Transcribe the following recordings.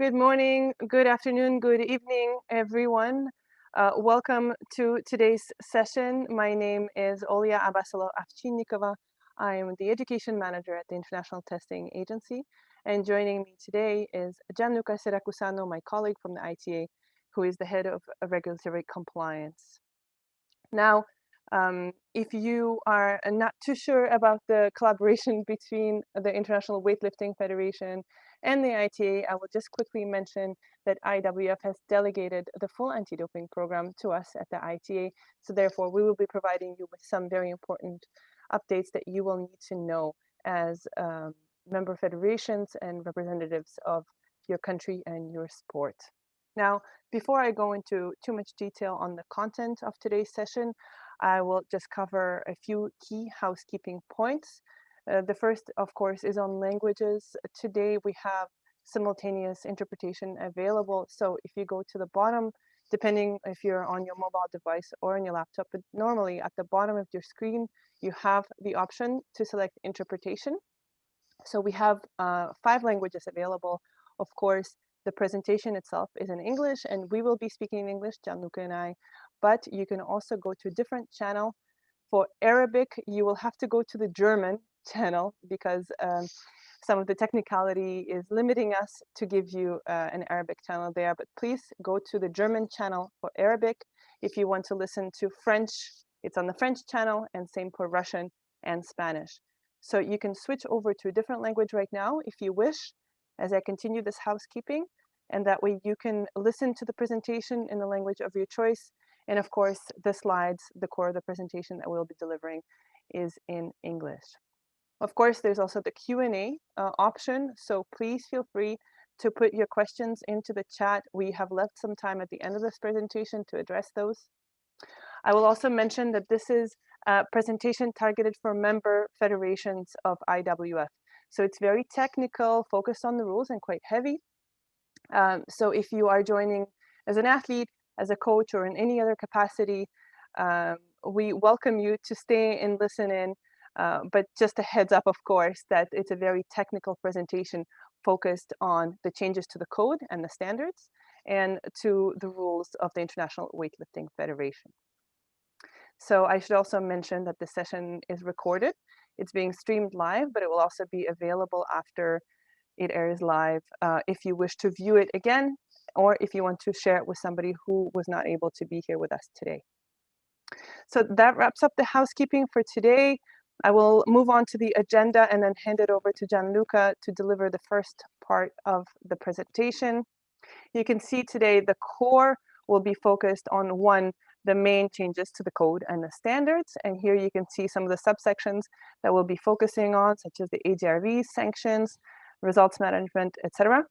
Good morning, good afternoon, good evening, everyone. Welcome to today's session. My name is Olia Abasalo Avchinnikova. I am the Education Manager at the International Testing Agency. And joining me today is Gianluca Siracusano, my colleague from the ITA, who is the head of regulatory compliance. Now, if you are not too sure about the collaboration between the International Weightlifting Federation and the ITA, I will just quickly mention that IWF has delegated the full anti-doping program to us at the ITA. So therefore, we will be providing you with some very important updates that you will need to know as member federations and representatives of your country and your sport. Now, before I go into too much detail on the content of today's session, I will just cover a few key housekeeping points. The first, of course, is on languages. Today we have simultaneous interpretation available. So if you go to the bottom, depending if you're on your mobile device or on your laptop, but normally at the bottom of your screen, you have the option to select interpretation. So we have 5 languages available. Of course, the presentation itself is in English, and we will be speaking in English, Gianluca and I, but you can also go to a different channel. For Arabic, you will have to go to the German channel because some of the technicality is limiting us to give you an Arabic channel there, but please go to the German channel for Arabic. If you want to listen to French, it's on the French channel, and same for Russian and Spanish. So you can switch over to a different language right now if you wish, as I continue this housekeeping, and that way you can listen to the presentation in the language of your choice. And of course, the slides, the core of the presentation that we'll be delivering is in English. Of course, there's also the Q&A option, so please feel free to put your questions into the chat. We have left some time at the end of this presentation to address those. I will also mention that this is a presentation targeted for member federations of IWF. So it's very technical, focused on the rules, and quite heavy. So if you are joining as an athlete, as a coach, or in any other capacity, we welcome you to stay and listen in. But just a heads up, of course, that it's a very technical presentation focused on the changes to the code and the standards and to the rules of the International Weightlifting Federation. So I should also mention that the session is recorded. It's being streamed live, but it will also be available after it airs live if you wish to view it again, or if you want to share it with somebody who was not able to be here with us today. So that wraps up the housekeeping for today. I will move on to the agenda and then hand it over to Gianluca to deliver the first part of the presentation. You can see today the core will be focused on one, the main changes to the code and the standards. And here you can see some of the subsections that we'll be focusing on, such as the AGRV, sanctions, results management, etc.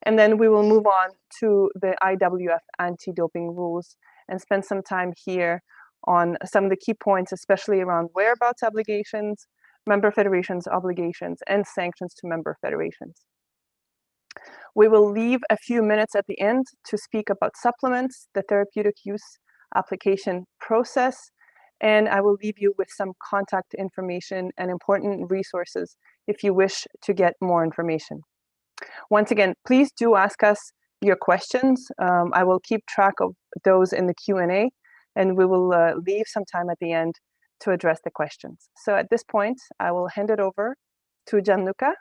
And then we will move on to the IWF anti-doping rules and spend some time here on some of the key points, especially around whereabouts obligations, member federations obligations, and sanctions to member federations. We will leave a few minutes at the end to speak about supplements, the therapeutic use application process, and I will leave you with some contact information and important resources if you wish to get more information. Once again, please do ask us your questions. I will keep track of those in the Q&A, and we will leave some time at the end to address the questions. So at this point, I will hand it over to Gianluca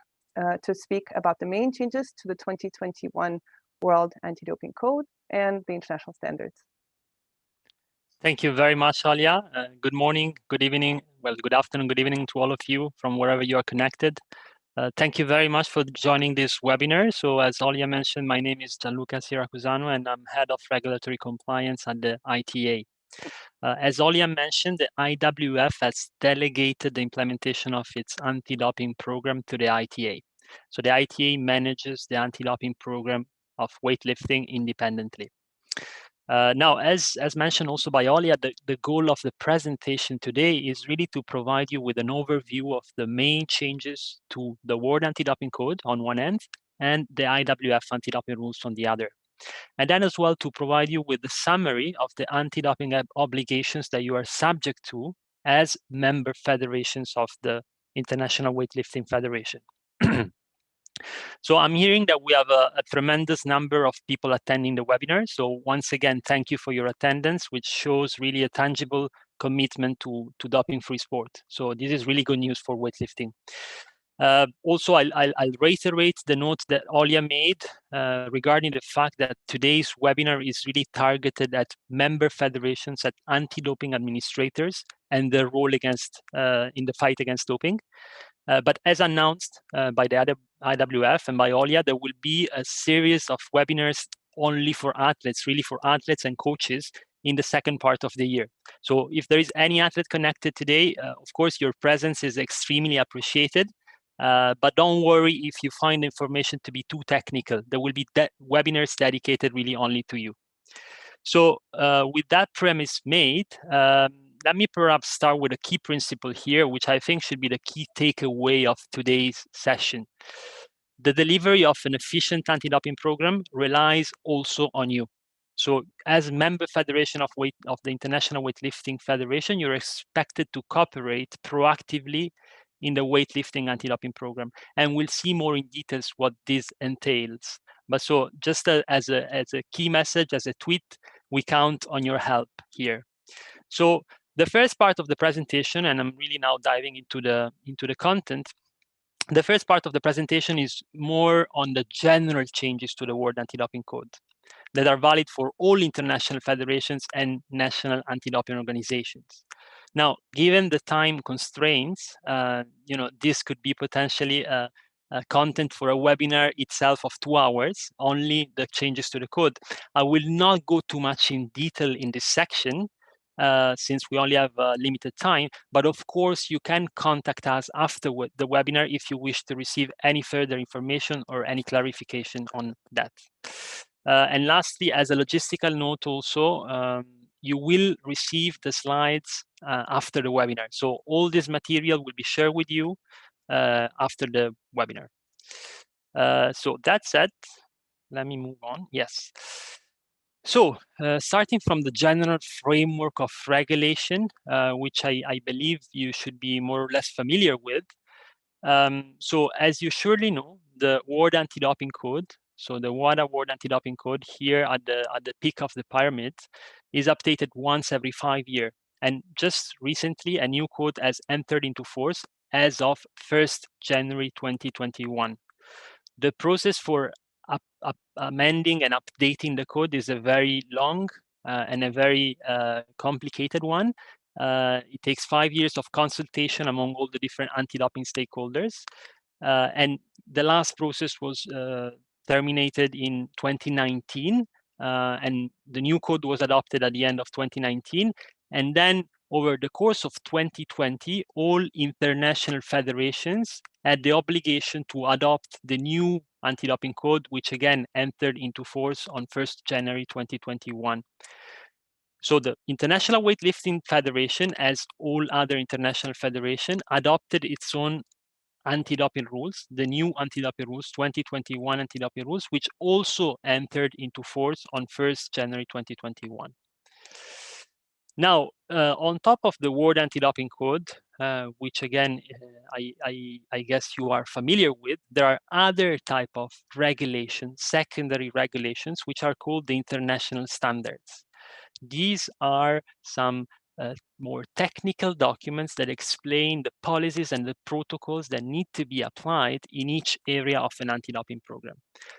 to speak about the main changes to the 2021 World Anti-Doping Code and the international standards. Thank you very much, Alia. Good morning, good evening, well, good afternoon, good evening to all of you from wherever you are connected. Thank you very much for joining this webinar. So as Alia mentioned, my name is Gianluca Siracusano and I'm Head of Regulatory Compliance at the ITA. As Alia mentioned, the IWF has delegated the implementation of its anti-doping program to the ITA. So the ITA manages the anti-doping program of weightlifting independently. Now, as mentioned also by Alia, the goal of the presentation today is really to provide you with an overview of the main changes to the World Anti-Doping Code on one end and the IWF anti-doping rules on the other. And then as well to provide you with the summary of the anti-doping obligations that you are subject to as member federations of the International Weightlifting Federation. So I'm hearing that we have a tremendous number of people attending the webinar. So once again, thank you for your attendance, which shows really a tangible commitment to doping-free sport. So this is really good news for weightlifting. Also, I'll reiterate the note that Alia made regarding the fact that today's webinar is really targeted at member federations, at anti-doping administrators and their role against in the fight against doping. But as announced by the IWF and by Alia, there will be a series of webinars only for athletes, really for athletes and coaches in the second part of the year. So if there is any athlete connected today, of course, your presence is extremely appreciated. But don't worry if you find information to be too technical. There will be webinars dedicated really only to you. So with that premise made, let me perhaps start with a key principle here, which I think should be the key takeaway of today's session. The delivery of an efficient anti-doping program relies also on you. So as member federation of the International Weightlifting Federation, you're expected to cooperate proactively in the weightlifting anti-doping program. And we'll see more in details what this entails. But so just as a key message, as a tweet, we count on your help here. So the first part of the presentation, and I'm really now diving into the content. The first part of the presentation is more on the general changes to the World Anti-Doping Code that are valid for all international federations and national anti-doping organizations. Now, given the time constraints, this could be potentially a content for a webinar itself of 2 hours, only the changes to the code. I will not go too much in detail in this section, since we only have limited time. But of course, you can contact us after the webinar if you wish to receive any further information or any clarification on that. And lastly, as a logistical note also, you will receive the slides after the webinar. So all this material will be shared with you after the webinar. So that said, let me move on. Yes. So starting from the general framework of regulation, which I believe you should be more or less familiar with. So as you surely know, the World Anti-Doping Code, so the WADA World Anti-Doping Code here at the peak of the pyramid, is updated once every 5 years. And just recently, a new code has entered into force as of 1st January 2021. The process for amending and updating the code is a very long and a very complicated one. It takes 5 years of consultation among all the different anti-doping stakeholders. And the last process was terminated in 2019, and the new code was adopted at the end of 2019. And then over the course of 2020, all international federations had the obligation to adopt the new anti-doping code, which again entered into force on 1st January 2021. So the International Weightlifting Federation, as all other international federations, adopted its own anti-doping rules, the new anti-doping rules, 2021 anti-doping rules, which also entered into force on 1st January 2021. Now, on top of the World Anti-Doping Code, which again, I guess you are familiar with, there are other type of regulations, secondary regulations, which are called the international standards. These are some more technical documents that explain the policies and the protocols that need to be applied in each area of an anti-doping program.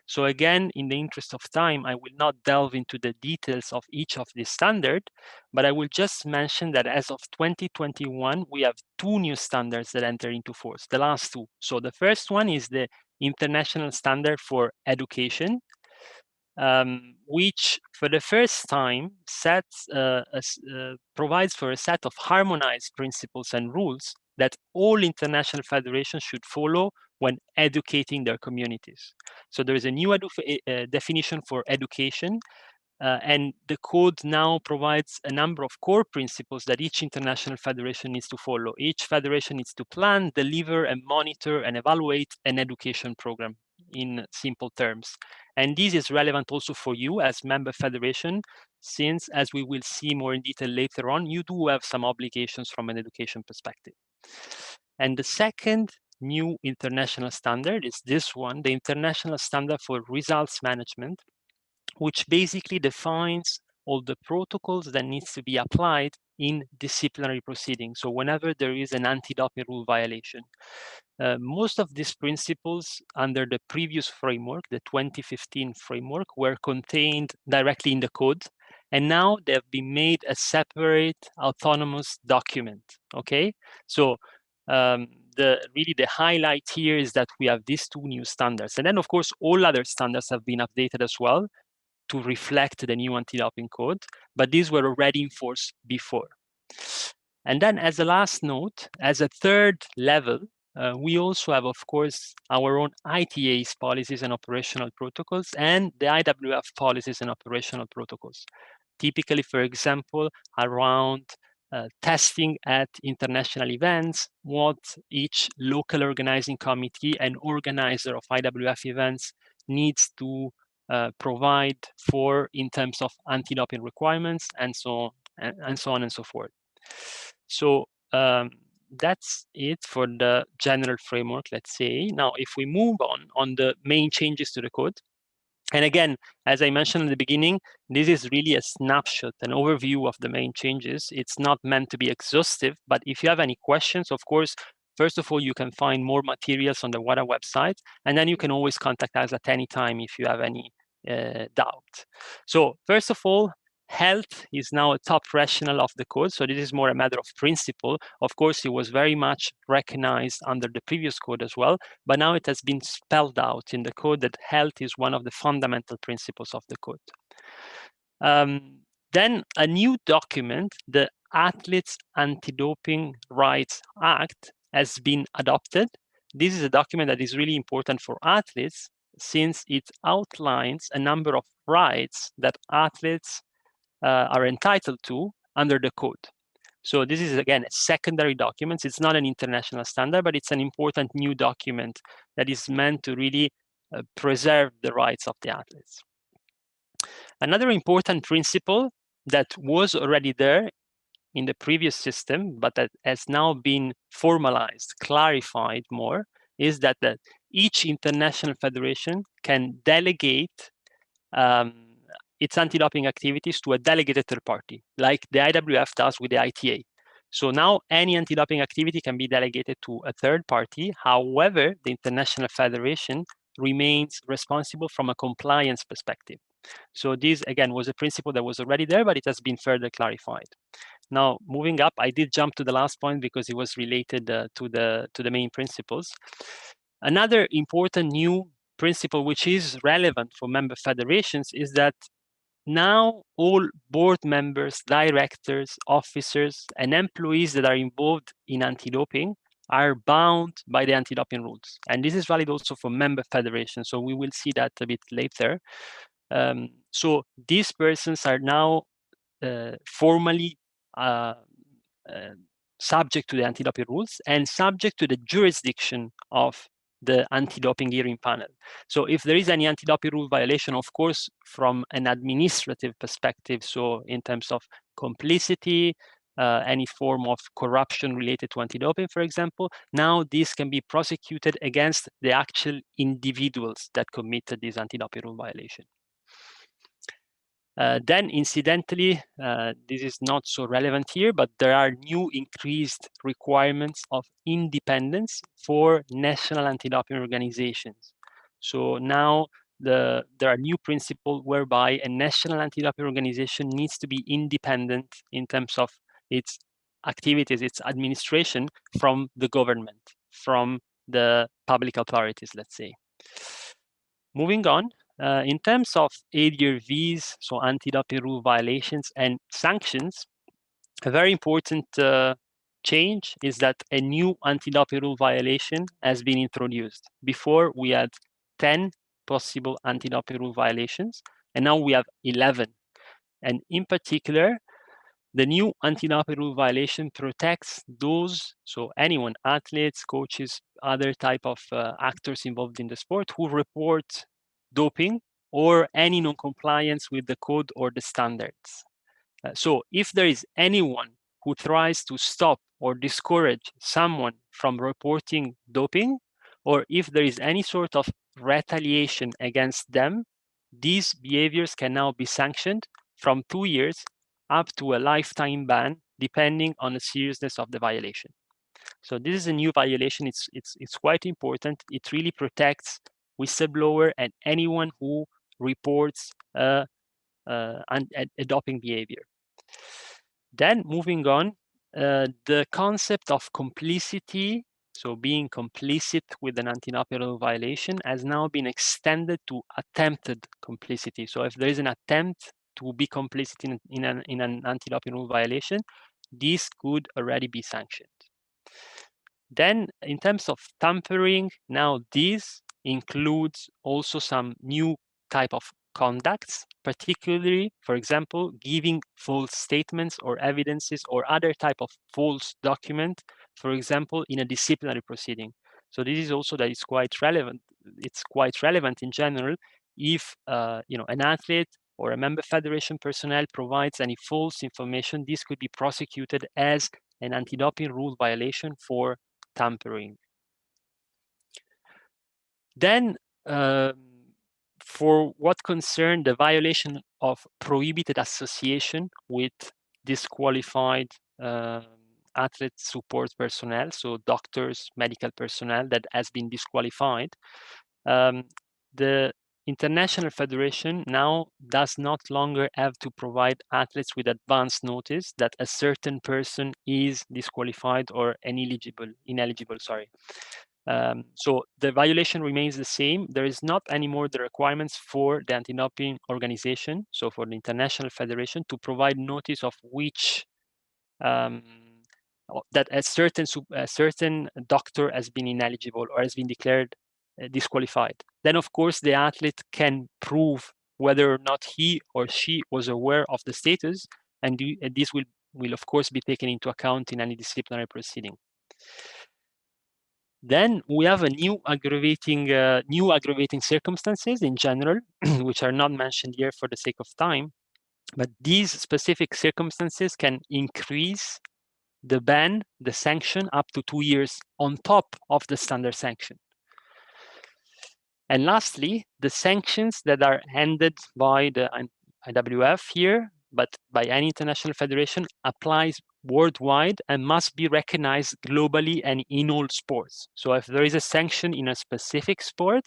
So again, in the interest of time, I will not delve into the details of each of these standards, but I will just mention that as of 2021, we have 2 new standards that enter into force, the last 2. So the first one is the International Standard for Education, which for the first time provides for a set of harmonized principles and rules that all international federations should follow when educating their communities. So there is a new definition for education, and the code now provides a number of core principles that each international federation needs to follow. Each federation needs to plan, deliver, and monitor and evaluate an education program, in simple terms. And this is relevant also for you as member federation, since, as we will see more in detail later on, you do have some obligations from an education perspective. And the second new international standard is this one, the International Standard for Results Management, which basically defines all the protocols that needs to be applied in disciplinary proceedings. So whenever there is an anti-doping rule violation. Most of these principles under the previous framework, the 2015 framework, were contained directly in the code. And now they have been made a separate autonomous document, okay? So really the highlight here is that we have these 2 new standards. And then of course, all other standards have been updated as well to reflect the new anti-doping code, but these were already in force before. And then as a last note, as a third level, we also have, of course, our own ITAs policies and operational protocols and the IWF policies and operational protocols. Typically, for example, around testing at international events, what each local organizing committee and organizer of IWF events needs to provide for in terms of anti-doping requirements and so on and so forth. So that's it for the general framework, let's say. Now, if we move on the main changes to the code, and again, as I mentioned in the beginning, this is really a snapshot, an overview of the main changes. It's not meant to be exhaustive, but if you have any questions, of course, first of all, you can find more materials on the WADA website, and then you can always contact us at any time if you have any doubt. So first of all, health is now a top rationale of the code. So this is more a matter of principle. Of course, it was very much recognized under the previous code as well, but now it has been spelled out in the code that health is one of the fundamental principles of the code. Then a new document, the Athletes Anti-Doping Rights Act, has been adopted. This is a document that is really important for athletes since it outlines a number of rights that athletes are entitled to under the code. So this is, again, a secondary document. It's not an international standard, but it's an important new document that is meant to really preserve the rights of the athletes. Another important principle that was already there in the previous system, but that has now been formalized, clarified more, is that each international federation can delegate its anti-doping activities to a delegated third party, like the IWF does with the ITA. So now any anti-doping activity can be delegated to a third party. However, the international federation remains responsible from a compliance perspective. So this, again, was a principle that was already there, but it has been further clarified. Now, moving up, I did jump to the last point because it was related to the main principles. Another important new principle, which is relevant for member federations, is that now all board members, directors, officers, and employees that are involved in anti-doping are bound by the anti-doping rules. And this is valid also for member federations. So we will see that a bit later. So these persons are now formally subject to the anti-doping rules and subject to the jurisdiction of the anti-doping hearing panel. So if there is any anti-doping rule violation, of course, from an administrative perspective, so in terms of complicity, any form of corruption related to anti-doping, for example, now this can be prosecuted against the actual individuals that committed this anti-doping rule violation. Then, incidentally, this is not so relevant here, but there are new increased requirements of independence for national anti-doping organizations. So now there are new principles whereby a national anti-doping organization needs to be independent in terms of its activities, its administration from the government, from the public authorities, let's say. Moving on, in terms of ADRVs, so anti-doping rule violations and sanctions, a very important change is that a new anti-doping rule violation has been introduced. Before, we had 10 possible anti-doping rule violations, and now we have 11. And in particular, the new anti-doping rule violation protects those, so anyone, athletes, coaches, other type of actors involved in the sport who report doping or any non-compliance with the code or the standards. So if there is anyone who tries to stop or discourage someone from reporting doping, or if there is any sort of retaliation against them, these behaviors can now be sanctioned from 2 years up to a lifetime ban, depending on the seriousness of the violation. So this is a new violation. It's quite important. It really protects whistleblower and anyone who reports a doping behavior. Then moving on, the concept of complicity, so being complicit with an anti-doping rule violation, has now been extended to attempted complicity. So if there is an attempt to be complicit in an anti-doping rule violation, this could already be sanctioned. Then in terms of tampering, now this includes also some new type of conducts, particularly, for example, giving false statements or evidences or other type of false document, for example, in a disciplinary proceeding. So this is also that is quite relevant. It's quite relevant in general if an athlete or a member federation personnel provides any false information. This could be prosecuted as an anti-doping rule violation for tampering. Then, for what concerned the violation of prohibited association with disqualified athlete support personnel, so doctors, medical personnel that has been disqualified, the International Federation now does not longer have to provide athletes with advance notice that a certain person is disqualified or ineligible. So the violation remains the same. There is not anymore the requirements for the anti-doping organization, so for the international federation, to provide notice of which that a certain doctor has been ineligible or has been declared disqualified. Then, of course, the athlete can prove whether or not he or she was aware of the status, and this will of course be taken into account in any disciplinary proceeding. Then we have a new aggravating circumstances in general, which are not mentioned here for the sake of time. But these specific circumstances can increase the ban, the sanction, up to 2 years on top of the standard sanction. And lastly, the sanctions that are handed by the IWF here, but by any international federation, applies worldwide and must be recognized globally and in all sports. So if there is a sanction in a specific sport,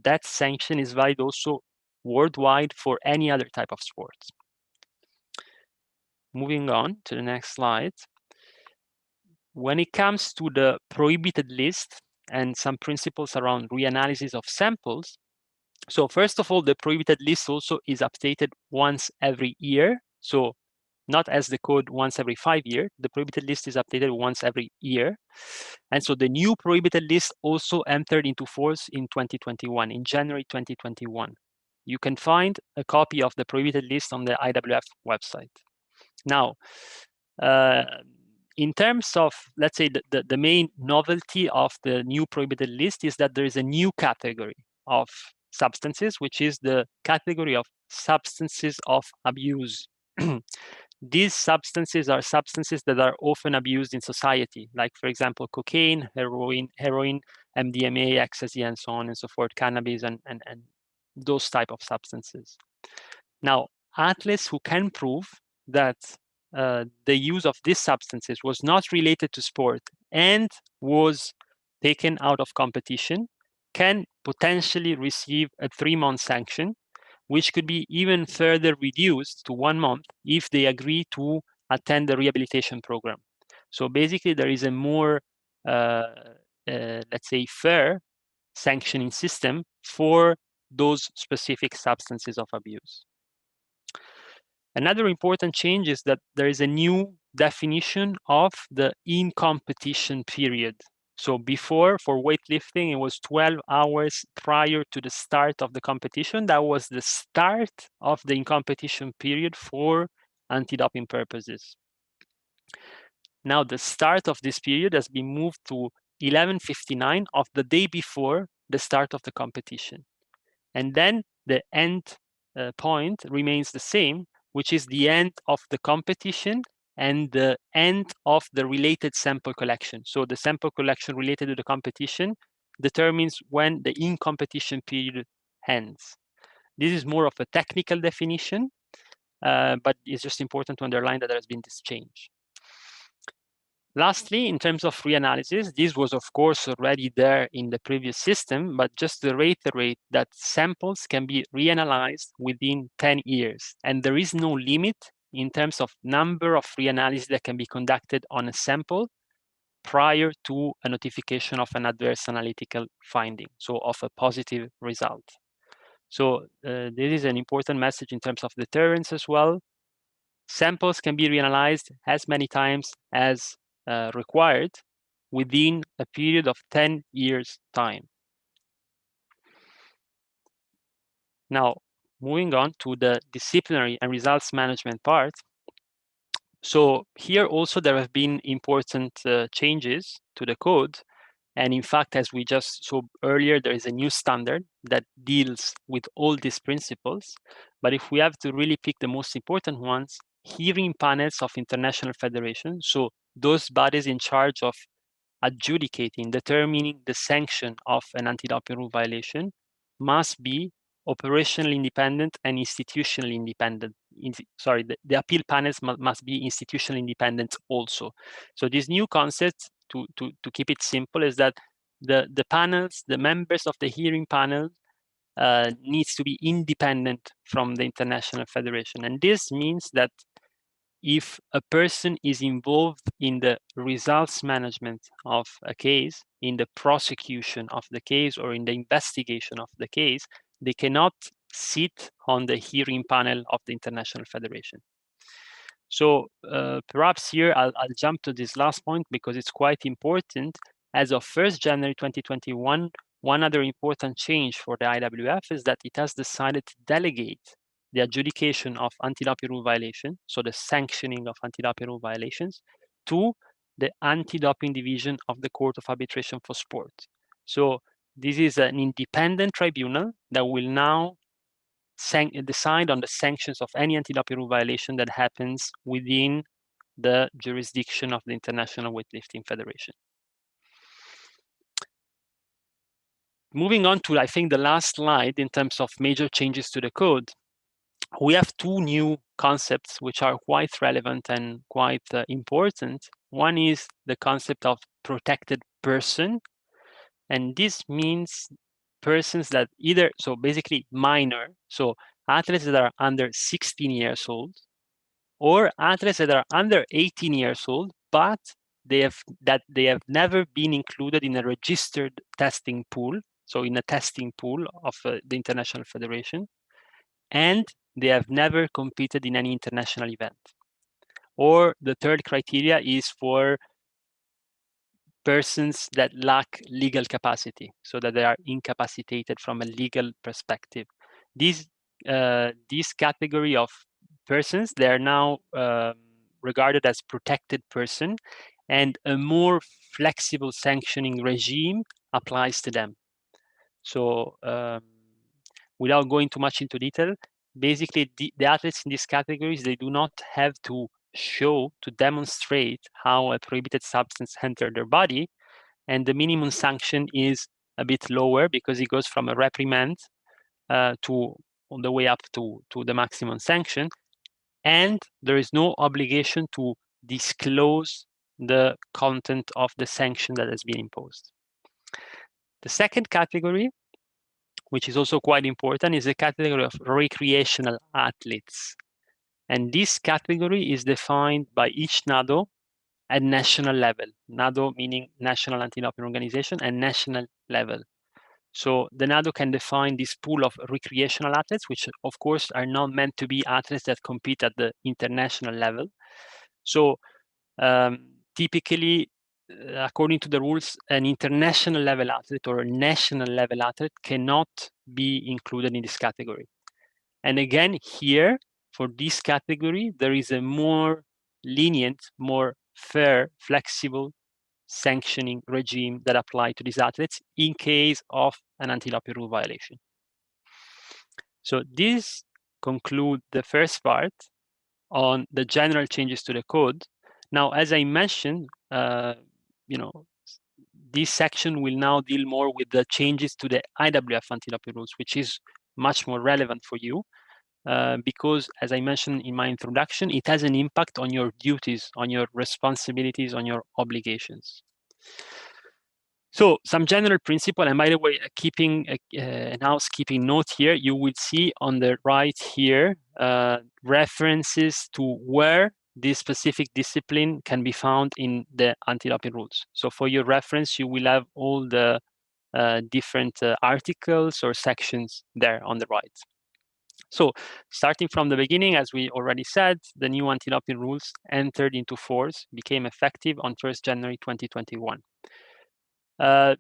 that sanction is valid also worldwide for any other type of sport. Moving on to the next slide. When it comes to the prohibited list and some principles around reanalysis of samples, so first of all, the prohibited list also is updated once every year. So not as the code once every 5 years, the prohibited list is updated once every year. And so the new prohibited list also entered into force in 2021, in January 2021. You can find a copy of the prohibited list on the IWF website. Now, in terms of, let's say, the main novelty of the new prohibited list is that there is a new category of substances, which is the category of substances of abuse. These substances are substances that are often abused in society, like, for example, cocaine, heroin, MDMA, ecstasy, and so on and so forth, cannabis, and those type of substances. Now, athletes who can prove that the use of these substances was not related to sport and was taken out of competition can potentially receive a 3-month sanction, which could be even further reduced to 1 month if they agree to attend the rehabilitation program. So basically, there is a more, let's say, fair sanctioning system for those specific substances of abuse. Another important change is that there is a new definition of the in-competition period. So before, for weightlifting, it was 12 hours prior to the start of the competition. That was the start of the in-competition period for anti-doping purposes. Now, the start of this period has been moved to 11:59 of the day before the start of the competition. And then the end point remains the same, which is the end of the competition and the end of the related sample collection. So the sample collection related to the competition determines when the in-competition period ends. This is more of a technical definition, but it's just important to underline that there has been this change. Lastly, in terms of reanalysis, this was of course already there in the previous system, but just to reiterate that samples can be reanalyzed within 10 years, and there is no limit in terms of number of reanalyses that can be conducted on a sample prior to a notification of an adverse analytical finding, so of a positive result. So this is an important message in terms of deterrence as well. Samples can be reanalyzed as many times as required within a period of 10 years' time. Now, moving on to the disciplinary and results management part. So here also there have been important changes to the code. And in fact, as we just saw earlier, there is a new standard that deals with all these principles. But if we have to really pick the most important ones, hearing panels of international federations, so those bodies in charge of adjudicating, determining the sanction of an anti-doping rule violation, must be operationally independent and institutionally independent. The appeal panels must be institutionally independent also. So this new concept, to keep it simple, is that the panels, the members of the hearing panel, needs to be independent from the international federation. And this means that if a person is involved in the results management of a case, in the prosecution of the case or in the investigation of the case, they cannot sit on the hearing panel of the International Federation. So perhaps here I'll jump to this last point because it's quite important. As of 1st January 2021, one other important change for the IWF is that it has decided to delegate the adjudication of anti-doping rule violation, so the sanctioning of anti-doping rule violations, to the anti-doping division of the Court of Arbitration for Sport. So this is an independent tribunal that will now decide on the sanctions of any anti-doping rule violation that happens within the jurisdiction of the International Weightlifting Federation. Moving on to, I think, the last slide in terms of major changes to the code, we have two new concepts which are quite relevant and quite important. One is the concept of protected person, and this means persons that either, so basically minor, so athletes that are under 16 years old, or athletes that are under 18 years old, but they have never been included in a registered testing pool, so in a testing pool of the International Federation, and they have never competed in any international event. Or the third criteria is for persons that lack legal capacity, so that they are incapacitated from a legal perspective. This category of persons, they are now regarded as protected person, and a more flexible sanctioning regime applies to them. So without going too much into detail, basically the athletes in these categories, they do not have to show, to demonstrate how a prohibited substance entered their body, and the minimum sanction is a bit lower because it goes from a reprimand to on the way up to the maximum sanction, and there is no obligation to disclose the content of the sanction that has been imposed. The second category, which is also quite important, is the category of recreational athletes. And this category is defined by each NADO at national level. NADO meaning National Anti-Doping Organization, and national level. So the NADO can define this pool of recreational athletes, which of course are not meant to be athletes that compete at the international level. So typically, according to the rules, an international level athlete or a national level athlete cannot be included in this category. And again, here, for this category, there is a more lenient, more fair, flexible sanctioning regime that apply to these athletes in case of an anti-doping rule violation. So this concludes the first part on the general changes to the code. Now, as I mentioned, this section will now deal more with the changes to the IWF anti-doping rules, which is much more relevant for you. Because, as I mentioned in my introduction, it has an impact on your duties, on your responsibilities, on your obligations. So some general principle, and by the way, keeping an housekeeping note here, you will see on the right here references to where this specific discipline can be found in the anti-doping rules. So for your reference, you will have all the different articles or sections there on the right. So starting from the beginning, as we already said, the new anti-doping rules entered into force, became effective on 1st January 2021.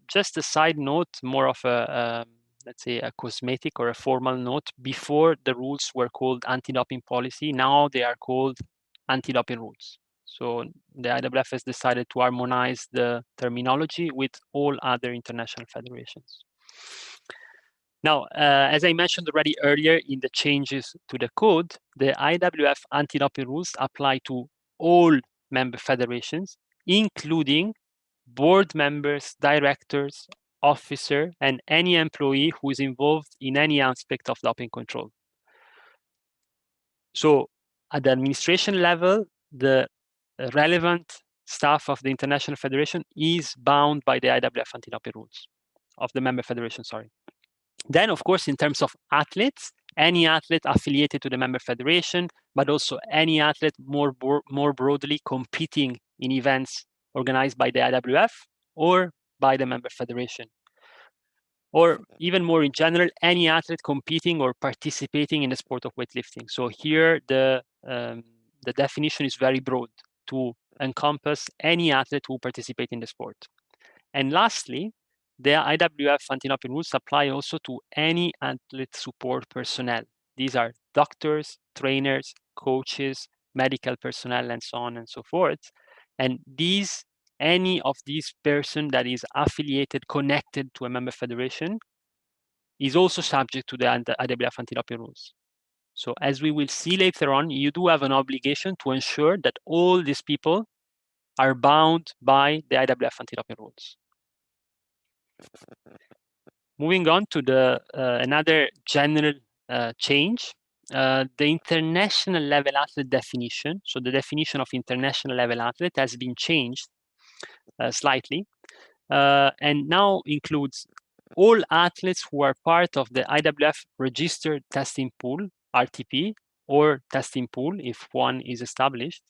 Just a side note, more of a, let's say, a cosmetic or a formal note. Before, the rules were called anti-doping policy. Now they are called anti-doping rules. So the IWF has decided to harmonize the terminology with all other international federations. Now, as I mentioned already earlier in the changes to the code, the IWF anti-doping rules apply to all member federations, including board members, directors, officer, and any employee who is involved in any aspect of doping control. So at the administration level, the relevant staff of the International Federation is bound by the IWF anti-doping rules of the member federation, sorry. Then, of course, in terms of athletes, any athlete affiliated to the member federation, but also any athlete more broadly competing in events organized by the IWF or by the member federation. Or even more in general, any athlete competing or participating in the sport of weightlifting. So here the definition is very broad to encompass any athlete who participate in the sport. And lastly, the IWF anti-doping rules apply also to any athlete support personnel. These are doctors, trainers, coaches, medical personnel, and so on and so forth. And any of these person that is affiliated, connected to a member federation is also subject to the IWF anti-doping rules. So as we will see later on, you do have an obligation to ensure that all these people are bound by the IWF anti-doping rules. Moving on to the another general change, the international level athlete definition. So the definition of international level athlete has been changed slightly, and now includes all athletes who are part of the IWF registered testing pool, RTP, or testing pool if one is established.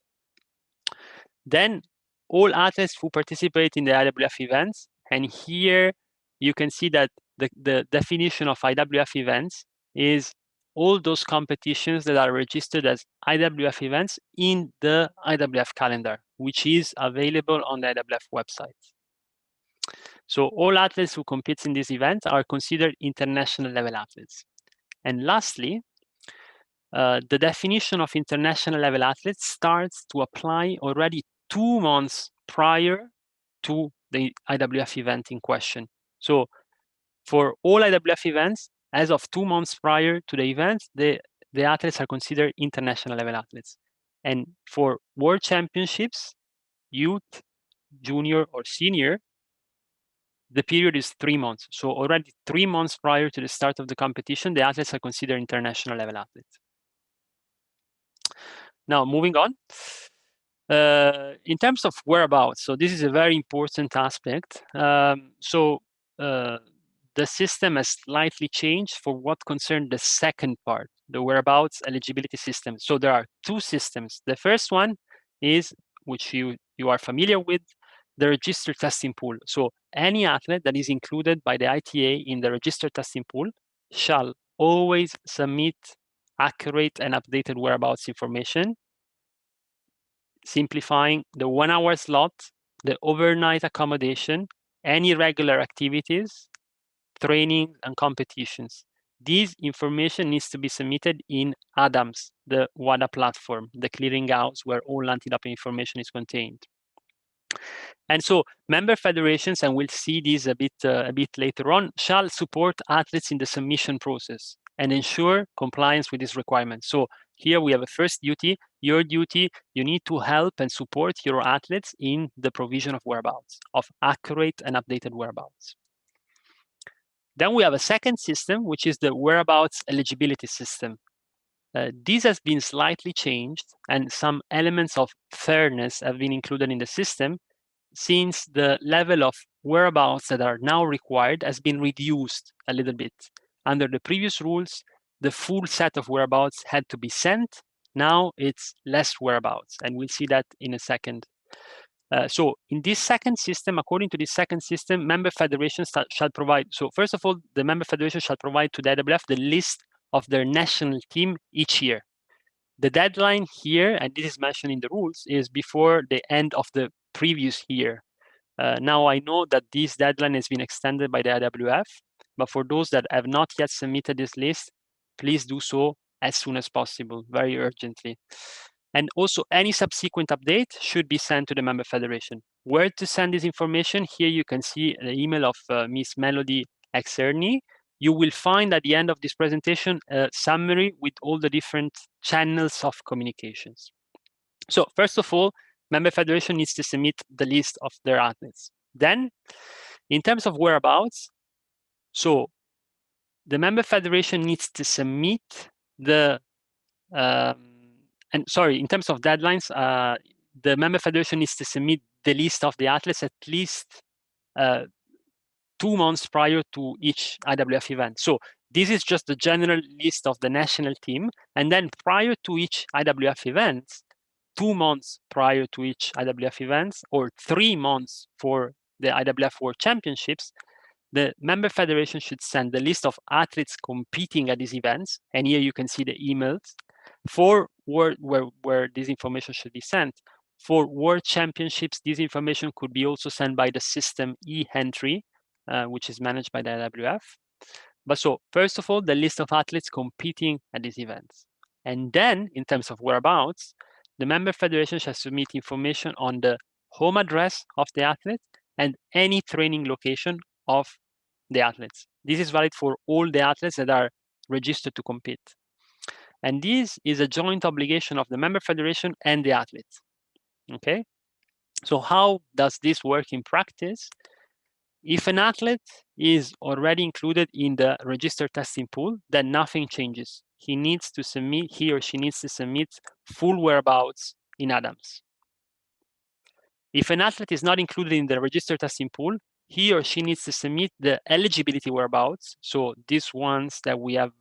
Then all athletes who participate in the IWF events, and here you can see that the definition of IWF events is all those competitions that are registered as IWF events in the IWF calendar, which is available on the IWF website. So all athletes who compete in these events are considered international level athletes. And lastly, the definition of international level athletes starts to apply already 2 months prior to the IWF event in question. So for all IWF events, as of 2 months prior to the event, the athletes are considered international level athletes. And for world championships, youth, junior, or senior, the period is 3 months. So already 3 months prior to the start of the competition, the athletes are considered international level athletes. Now, moving on. In terms of whereabouts, so this is a very important aspect. The system has slightly changed for what concerns the second part, the whereabouts eligibility system. So there are 2 systems. The first one is, which you are familiar with, the registered testing pool. So any athlete that is included by the ITA in the registered testing pool shall always submit accurate and updated whereabouts information, simplifying the 1 hour slot, the overnight accommodation, any regular activities, training, and competitions. This information needs to be submitted in ADAMS, the WADA platform, the clearinghouse where all anti-doping information is contained. And so member federations, and we'll see this a bit later on, shall support athletes in the submission process and ensure compliance with these requirements. So here we have a first duty, your duty, you need to help and support your athletes in the provision of whereabouts, of accurate and updated whereabouts. Then we have a second system, which is the whereabouts eligibility system. This has been slightly changed, and some elements of fairness have been included in the system, since the level of whereabouts that are now required has been reduced a little bit. Under the previous rules, the full set of whereabouts had to be sent. Now it's less whereabouts, and we'll see that in a second. So in this second system, according to this second system, member federations shall provide, so first of all, the member federation shall provide to the IWF the list of their national team each year. The deadline here, and this is mentioned in the rules, is before the end of the previous year. Now I know that this deadline has been extended by the IWF, but for those that have not yet submitted this list, please do so as soon as possible, very urgently. And also any subsequent update should be sent to the member federation. Where to send this information? Here you can see the email of Miss Melody Exerny. You will find at the end of this presentation a summary with all the different channels of communications. So first of all, member federation needs to submit the list of their athletes. Then, in terms of whereabouts, so the member federation needs to submit the, in terms of deadlines, the member federation needs to submit the list of the athletes at least 2 months prior to each IWF event. So this is just the general list of the national team. And then prior to each IWF event, 2 months prior to each IWF event, or 3 months for the IWF World Championships, the member federation should send the list of athletes competing at these events, and here you can see the emails for where this information should be sent. For World Championships, this information could be also sent by the system e-entry, which is managed by the IWF. But so, first of all, the list of athletes competing at these events. And then, in terms of whereabouts, the member federation shall submit information on the home address of the athlete and any training location of the athletes. This is valid for all the athletes that are registered to compete. And this is a joint obligation of the member federation and the athletes. Okay? So how does this work in practice? If an athlete is already included in the registered testing pool, then nothing changes. He or she needs to submit full whereabouts in Adams. If an athlete is not included in the registered testing pool, he or she needs to submit the eligibility whereabouts. So these ones that we have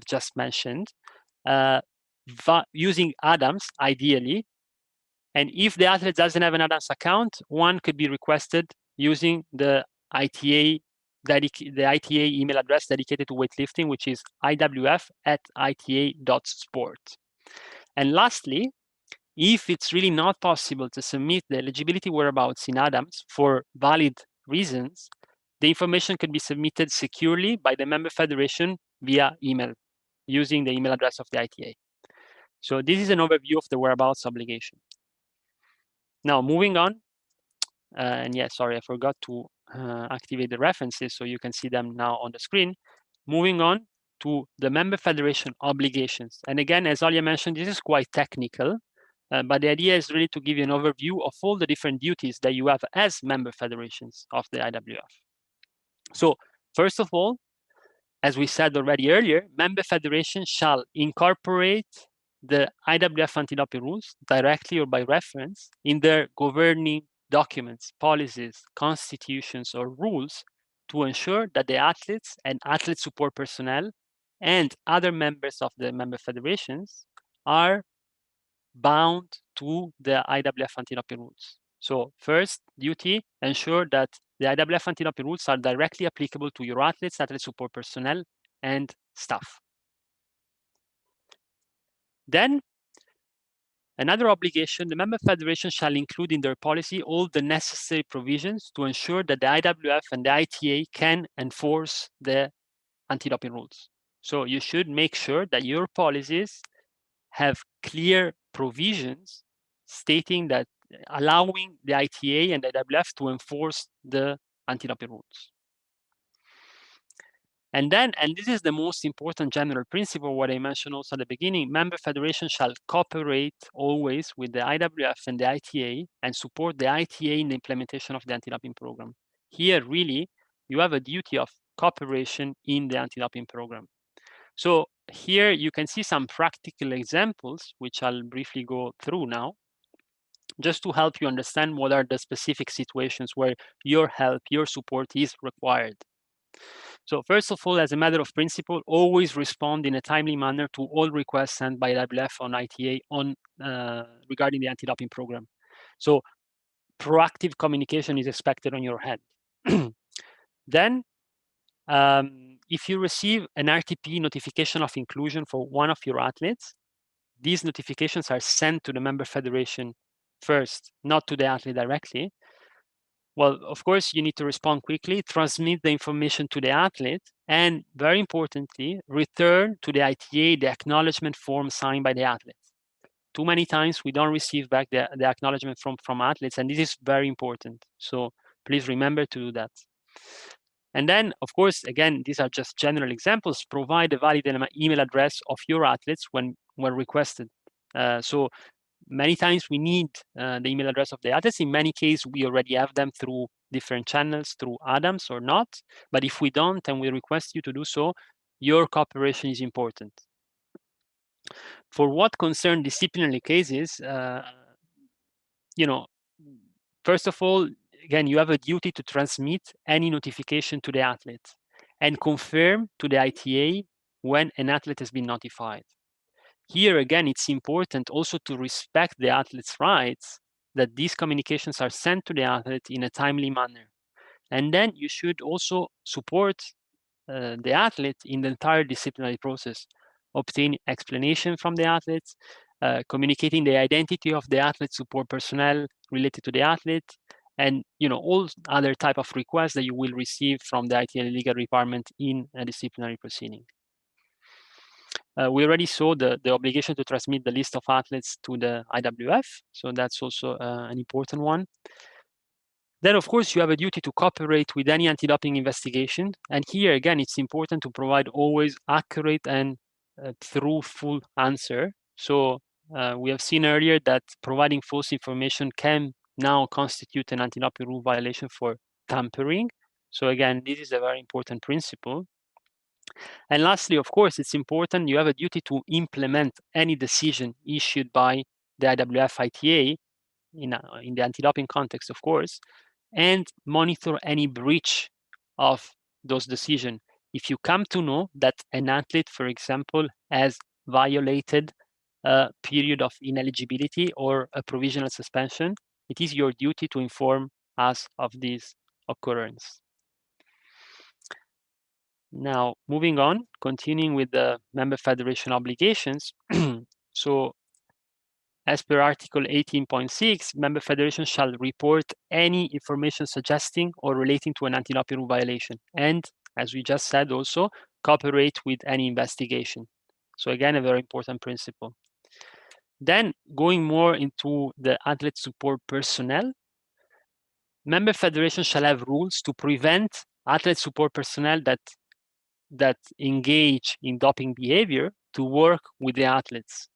just mentioned, using Adams ideally. And if the athlete doesn't have an Adams account, one could be requested using the ITA email address dedicated to weightlifting, which is iwf@ita.sport. And lastly, if it's really not possible to submit the eligibility whereabouts in Adams for valid reasons, the information can be submitted securely by the member federation via email using the email address of the ITA. So this is an overview of the whereabouts obligation. Now, moving on, and yeah, sorry, I forgot to activate the references so you can see them now on the screen. Moving on to the member federation obligations. And again, as Alia mentioned, this is quite technical, but the idea is really to give you an overview of all the different duties that you have as member federations of the IWF. So first of all, as we said already earlier, member federations shall incorporate the IWF anti-doping rules directly or by reference in their governing documents, policies, constitutions, or rules to ensure that the athletes and athlete support personnel and other members of the member federations are bound to the IWF anti-doping rules. So first duty, ensure that the IWF anti-doping rules are directly applicable to your athletes, athlete support personnel, and staff. Then, another obligation, the member federation shall include in their policy all the necessary provisions to ensure that the IWF and the ITA can enforce the anti-doping rules. So you should make sure that your policies have clear provisions stating that allowing the ITA and the IWF to enforce the anti-doping rules. And then, and this is the most important general principle, what I mentioned also at the beginning, member federations shall cooperate always with the IWF and the ITA and support the ITA in the implementation of the anti-doping program. Here, really, you have a duty of cooperation in the anti-doping program. So here you can see some practical examples, which I'll briefly go through now, just to help you understand what are the specific situations where your help, your support is required. So first of all, as a matter of principle, always respond in a timely manner to all requests sent by IWF on ITA regarding the anti-doping program. So proactive communication is expected on your end. Then, if you receive an RTP notification of inclusion for one of your athletes, these notifications are sent to the member federation first, not to the athlete directly. Well, of course, you need to respond quickly, transmit the information to the athlete, and very importantly, return to the ITA the acknowledgement form signed by the athlete. Too many times we don't receive back the acknowledgement from athletes, and this is very important. So please remember to do that. And then, of course, again, these are just general examples. Provide a valid email address of your athletes when requested. So many times we need the email address of the athletes. In many cases, we already have them through different channels, through Adams or not. But if we don't and we request you to do so, your cooperation is important. For what concern disciplinary cases, first of all, again, you have a duty to transmit any notification to the athlete and confirm to the ITA when an athlete has been notified. Here, again, it's important also to respect the athlete's rights that these communications are sent to the athlete in a timely manner. And then you should also support the athlete in the entire disciplinary process, obtain explanation from the athletes, communicating the identity of the athlete support personnel related to the athlete, and all other type of requests that you will receive from the ITL legal department in a disciplinary proceeding. We already saw the obligation to transmit the list of athletes to the IWF, so that's also an important one. Then, of course, you have a duty to cooperate with any anti-doping investigation. And here, again, it's important to provide always accurate and truthful answer. So we have seen earlier that providing false information can now constitute an anti-doping rule violation for tampering. So again, this is a very important principle. And lastly, of course, it's important you have a duty to implement any decision issued by the IWF ITA in the anti-doping context, of course, and monitor any breach of those decisions. If you come to know that an athlete, for example, has violated a period of ineligibility or a provisional suspension, it is your duty to inform us of this occurrence. Now, moving on, continuing with the member federation obligations. So as per Article 18.6, member federations shall report any information suggesting or relating to an anti-doping rule violation. And as we just said also, cooperate with any investigation. So again, a very important principle. Then going more into the athlete support personnel, member federations shall have rules to prevent athlete support personnel that engage in doping behavior to work with the athletes.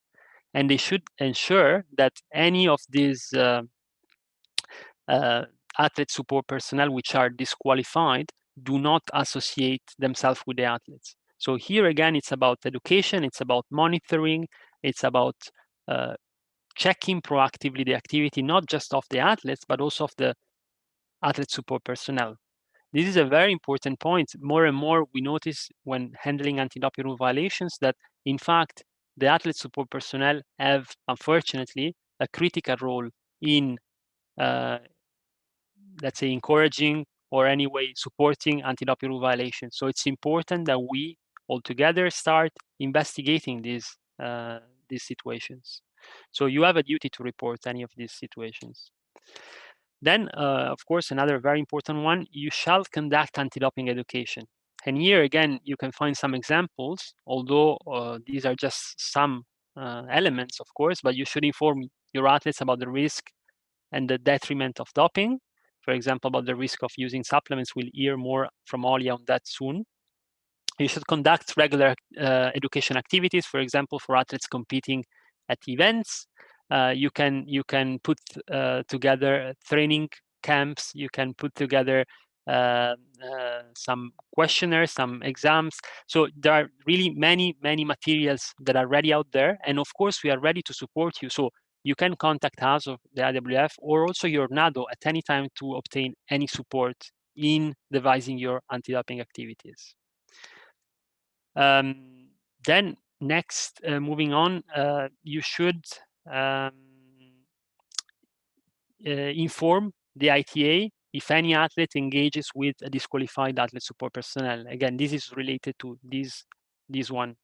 And they should ensure that any of these athlete support personnel which are disqualified do not associate themselves with the athletes. So here again, it's about education, it's about monitoring, it's about checking proactively the activity, not just of the athletes, but also of the athlete support personnel. This is a very important point. More and more we notice when handling anti-doping rule violations that, in fact, the athlete support personnel have, unfortunately, a critical role in, let's say, encouraging or anyway supporting anti-doping rule violations. So it's important that we all together start investigating these situations. So you have a duty to report any of these situations. Then, of course, another very important one, you shall conduct anti-doping education. And here, again, you can find some examples, although these are just some elements, of course, but you should inform your athletes about the risk and the detriment of doping. For example, about the risk of using supplements. We'll hear more from Olia on that soon. You should conduct regular education activities, for example, for athletes competing at events. You can put together training camps. You can put together some questionnaires, some exams. So there are really many materials that are ready out there, and of course we are ready to support you. So you can contact us or the IWF or also your NADO at any time to obtain any support in devising your anti-doping activities. Then next, moving on, you should inform the ITA if any athlete engages with a disqualified athlete support personnel. Again, this is related to this one.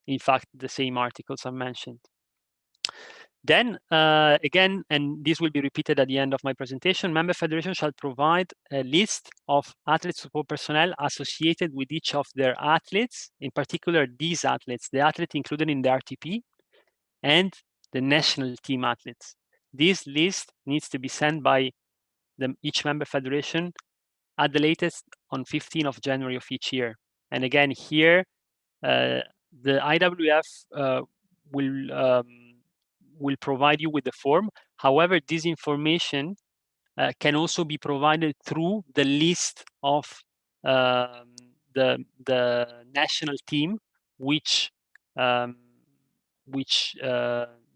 In fact, the same articles I mentioned. Then again, and this will be repeated at the end of my presentation, member federations shall provide a list of athlete support personnel associated with each of their athletes, in particular these athletes, the athlete included in the RTP and the national team athletes. This list needs to be sent by each member federation at the latest on 15th of January of each year. And again, here, the IWF will provide you with the form. However, this information can also be provided through the list of the national team, which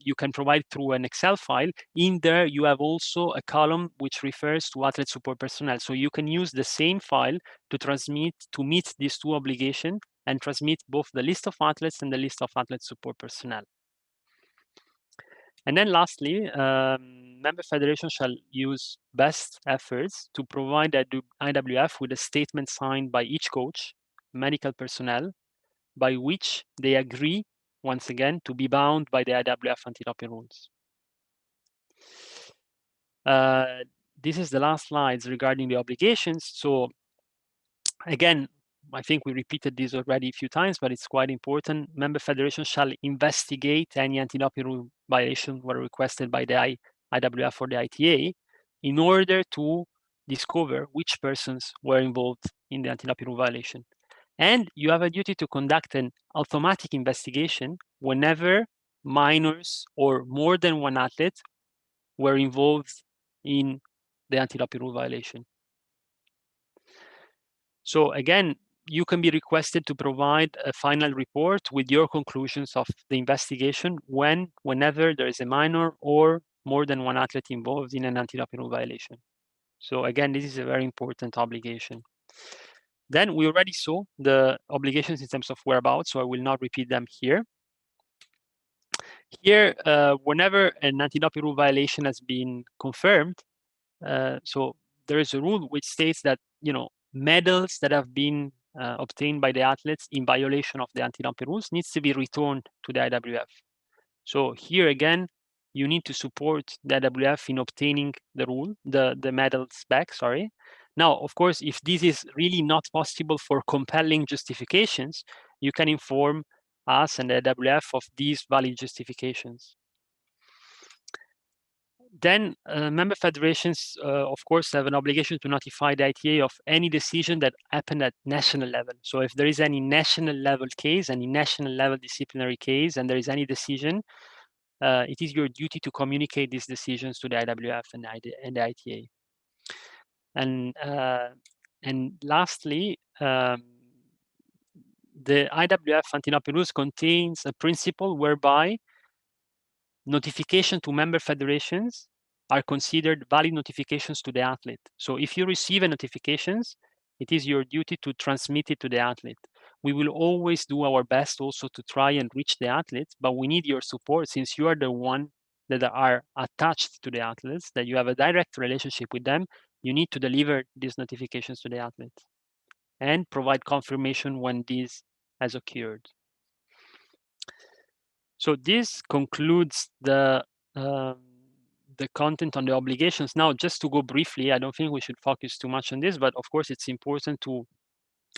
you can provide through an Excel file. In there, you have also a column which refers to athlete support personnel. So you can use the same file to meet these two obligations and transmit both the list of athletes and the list of athlete support personnel. And then lastly, member federations shall use best efforts to provide the IWF with a statement signed by each coach, medical personnel, by which they agree, once again, to be bound by the IWF anti-doping rules. This is the last slides regarding the obligations. So again, I think we repeated this already a few times, but it's quite important. Member federations shall investigate any anti-doping rule violation were requested by the IWF or the ITA in order to discover which persons were involved in the anti-doping rule violation. And you have a duty to conduct an automatic investigation whenever minors or more than one athlete were involved in the anti-doping rule violation. So again, you can be requested to provide a final report with your conclusions of the investigation whenever there is a minor or more than one athlete involved in an anti-doping rule violation. So again, this is a very important obligation. Then we already saw the obligations in terms of whereabouts, so I will not repeat them here. Here, whenever an anti-doping rule violation has been confirmed, so there is a rule which states that, you know, medals that have been obtained by the athletes in violation of the anti-doping rules needs to be returned to the IWF. So here again, you need to support the IWF in obtaining the medals back, sorry. Now, of course, if this is really not possible for compelling justifications, you can inform us and the IWF of these valid justifications. Then member federations, of course, have an obligation to notify the ITA of any decision that happened at national level. So if there is any national level case, any national level disciplinary case, and there is any decision, it is your duty to communicate these decisions to the IWF and the ITA. And lastly, the IWF anti-doping rules contains a principle whereby notification to member federations are considered valid notifications to the athlete. So if you receive a notifications, it is your duty to transmit it to the athlete. We will always do our best also to try and reach the athletes, but we need your support since you are the one that are attached to the athletes, that you have a direct relationship with them. You need to deliver these notifications to the athletes and provide confirmation when this has occurred. So this concludes the content on the obligations. Now, just to go briefly, I don't think we should focus too much on this, but of course, it's important to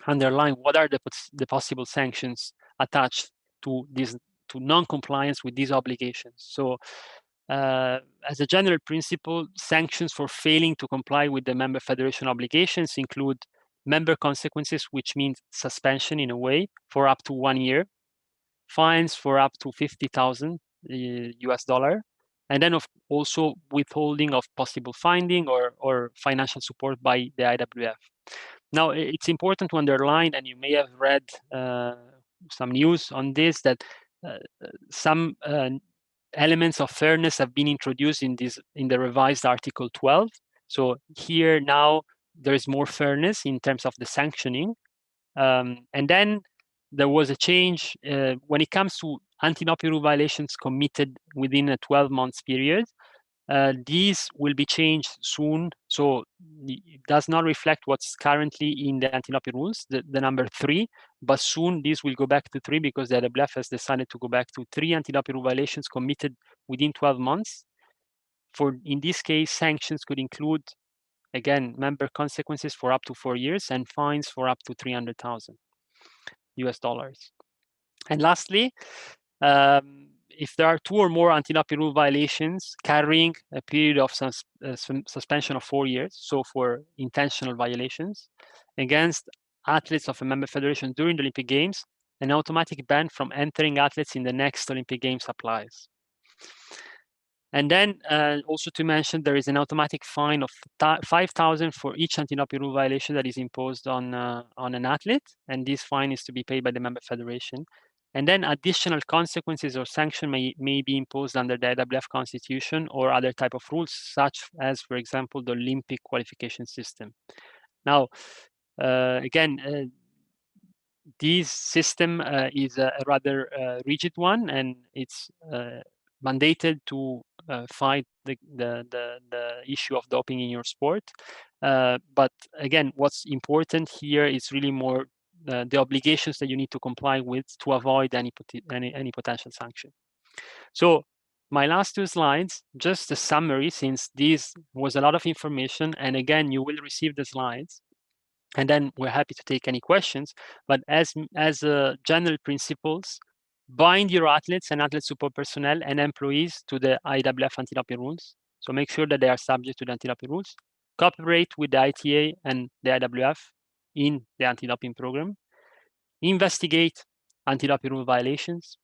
underline what are the possible sanctions attached to this, to non-compliance with these obligations. So, as a general principle, sanctions for failing to comply with the member federation obligations include member consequences, which means suspension in a way for up to 1 year, fines for up to 50,000 US dollar, and then also withholding of possible finding or financial support by the IWF. Now, it's important to underline, and you may have read some news on this, that some elements of fairness have been introduced in the revised Article 12. So here now there is more fairness in terms of the sanctioning, and then there was a change when it comes to anti-doping rule violations committed within a 12-month period. These will be changed soon, so it does not reflect what's currently in the anti-doping rules, the number 3, but soon this will go back to 3 because the IWF has decided to go back to 3 anti-doping rule violations committed within 12 months. In this case, sanctions could include, again, member consequences for up to 4 years and fines for up to 300,000 US dollars. And lastly, if there are 2 or more anti-doping rule violations carrying a period of suspension of 4 years, so for intentional violations, against athletes of a member federation during the Olympic Games, an automatic ban from entering athletes in the next Olympic Games applies. And then also to mention, there is an automatic fine of 5,000 for each anti-doping rule violation that is imposed on an athlete, and this fine is to be paid by the member federation. And then additional consequences or sanction may be imposed under the IWF constitution or other type of rules, such as, for example, the Olympic qualification system. Now, again, this system is a rather rigid one, and it's mandated to fight the issue of doping in your sport. But again, what's important here is really more the obligations that you need to comply with to avoid any potential sanction. So my last two slides, just a summary, since this was a lot of information, and again, you will receive the slides, and then we're happy to take any questions. But as general principles, bind your athletes and athlete support personnel and employees to the IWF anti-doping rules. So make sure that they are subject to the anti-doping rules. Cooperate with the ITA and the IWF in the anti-doping program. Investigate anti-doping rule violations.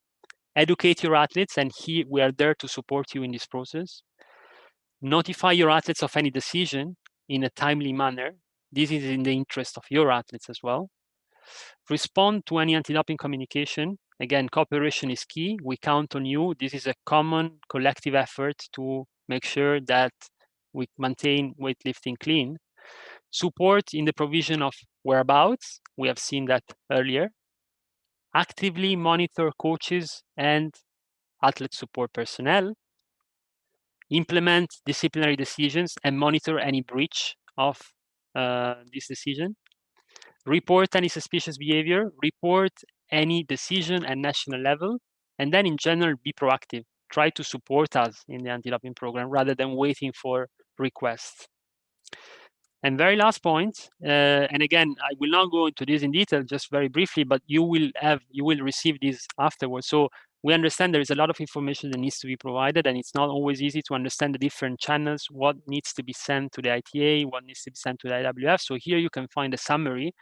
Educate your athletes, and here we are there to support you in this process. Notify your athletes of any decision in a timely manner. This is in the interest of your athletes as well. Respond to any anti-doping communication. Again, cooperation is key. We count on you. This is a common collective effort to make sure that we maintain weightlifting clean. Support in the provision of whereabouts. We have seen that earlier. Actively monitor coaches and athlete support personnel. Implement disciplinary decisions and monitor any breach of this decision. Report any suspicious behavior, report any decision at national level, and then in general, be proactive. Try to support us in the anti-doping program rather than waiting for requests. And very last point, and again, I will not go into this in detail, just very briefly, but you will receive this afterwards. So we understand there is a lot of information that needs to be provided, and it's not always easy to understand the different channels, what needs to be sent to the ITA, what needs to be sent to the IWF. So here you can find a summary,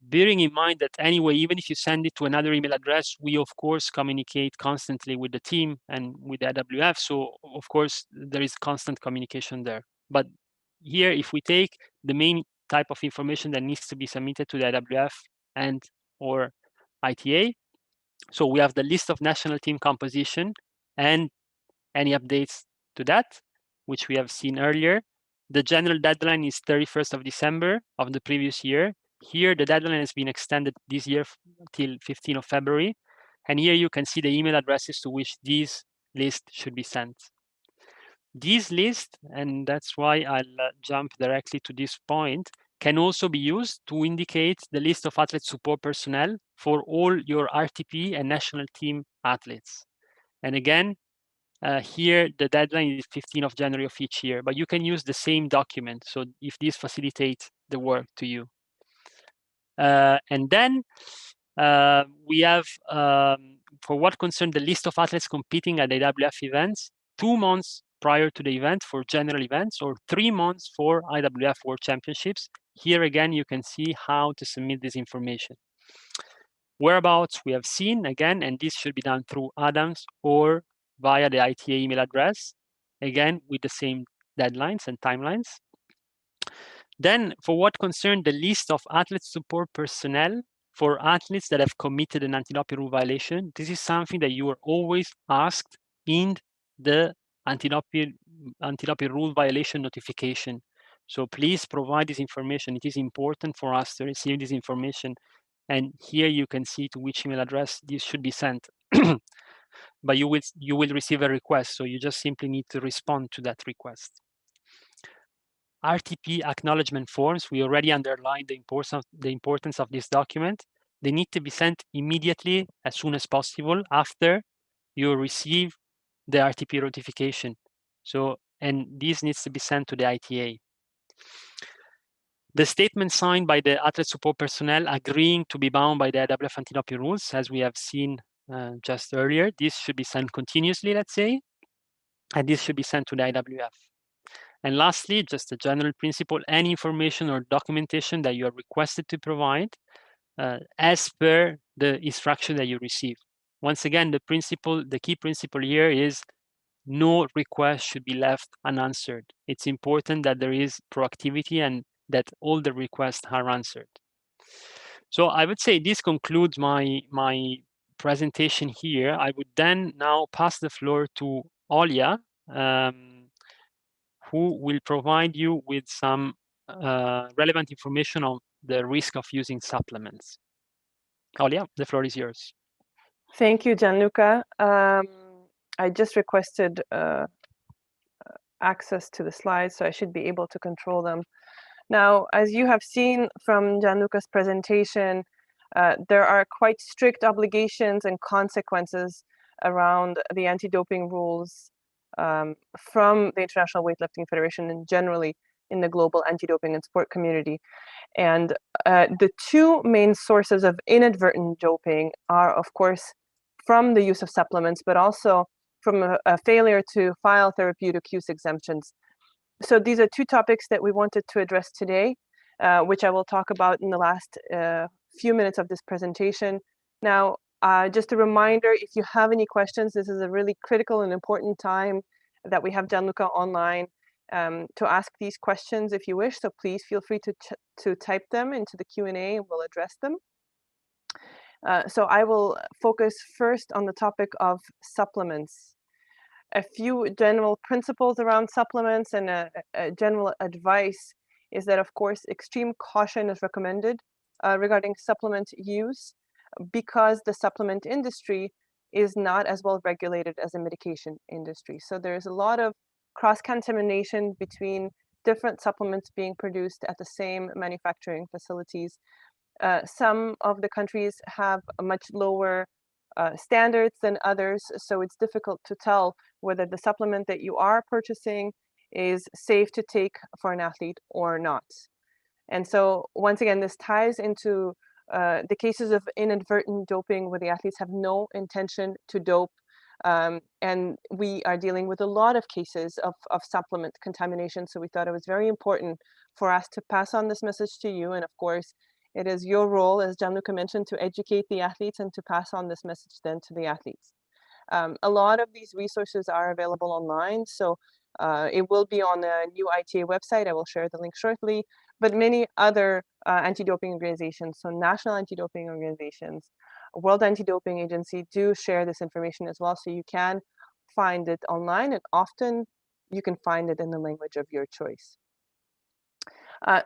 bearing in mind that anyway, even if you send it to another email address, we of course communicate constantly with the team and with the IWF. So of course, there is constant communication there. But here, if we take the main type of information that needs to be submitted to the IWF and or ITA, so we have the list of national team composition and any updates to that, which we have seen earlier. The general deadline is 31st of December of the previous year. Here, the deadline has been extended this year till 15th of February. And here you can see the email addresses to which this list should be sent. This list, and that's why I'll jump directly to this point, can also be used to indicate the list of athlete support personnel for all your RTP and national team athletes. And again, here the deadline is 15th of January of each year, but you can use the same document. So if this facilitates the work to you. And then we have, for what concerns the list of athletes competing at the IWF events, 2 months prior to the event for general events, or 3 months for IWF World Championships. Here again, you can see how to submit this information. Whereabouts we have seen again, and this should be done through Adams or via the ITA email address, again with the same deadlines and timelines. Then for what concerns the list of athlete support personnel for athletes that have committed an anti-doping rule violation, this is something that you are always asked in the anti-doping rule violation notification. So please provide this information. It is important for us to receive this information. And here you can see to which email address this should be sent. But you will receive a request, so you just simply need to respond to that request. RTP acknowledgement forms, we already underlined the importance of this document. They need to be sent immediately, as soon as possible, after you receive the RTP notification. So, and this needs to be sent to the ITA. The statement signed by the athlete support personnel agreeing to be bound by the IWF anti-doping rules, as we have seen just earlier, this should be sent continuously, let's say, and this should be sent to the IWF. And lastly, just a general principle, any information or documentation that you are requested to provide as per the instruction that you receive. Once again, the key principle here is no request should be left unanswered. It's important that there is proactivity and that all the requests are answered. So I would say this concludes my presentation here. I would then now pass the floor to Olia, who will provide you with some relevant information on the risk of using supplements. Olia, the floor is yours. Thank you, Gianluca. I just requested access to the slides, so I should be able to control them. Now, as you have seen from Gianluca's presentation, there are quite strict obligations and consequences around the anti-doping rules from the International Weightlifting Federation and generally in the global anti-doping and sport community. And the two main sources of inadvertent doping are, of course, from the use of supplements, but also from a failure to file therapeutic use exemptions. So these are two topics that we wanted to address today, which I will talk about in the last few minutes of this presentation. Now, just a reminder, if you have any questions, this is a really critical and important time that we have Gianluca online to ask these questions if you wish. So please feel free to type them into the Q&A and we'll address them. So I will focus first on the topic of supplements. A few general principles around supplements and a general advice is that, of course, extreme caution is recommended regarding supplement use because the supplement industry is not as well regulated as the medication industry. So there's a lot of cross-contamination between different supplements being produced at the same manufacturing facilities. Some of the countries have a much lower standards than others, so it's difficult to tell whether the supplement that you are purchasing is safe to take for an athlete or not. And so once again, this ties into the cases of inadvertent doping where the athletes have no intention to dope. And we are dealing with a lot of cases of supplement contamination. So we thought it was very important for us to pass on this message to you. And of course, it is your role, as Gianluca mentioned, to educate the athletes and to pass on this message then to the athletes. A lot of these resources are available online. So it will be on the new ITA website. I will share the link shortly. But many other anti-doping organizations, so national anti-doping organizations, World Anti-Doping Agency do share this information as well. So you can find it online, and often you can find it in the language of your choice.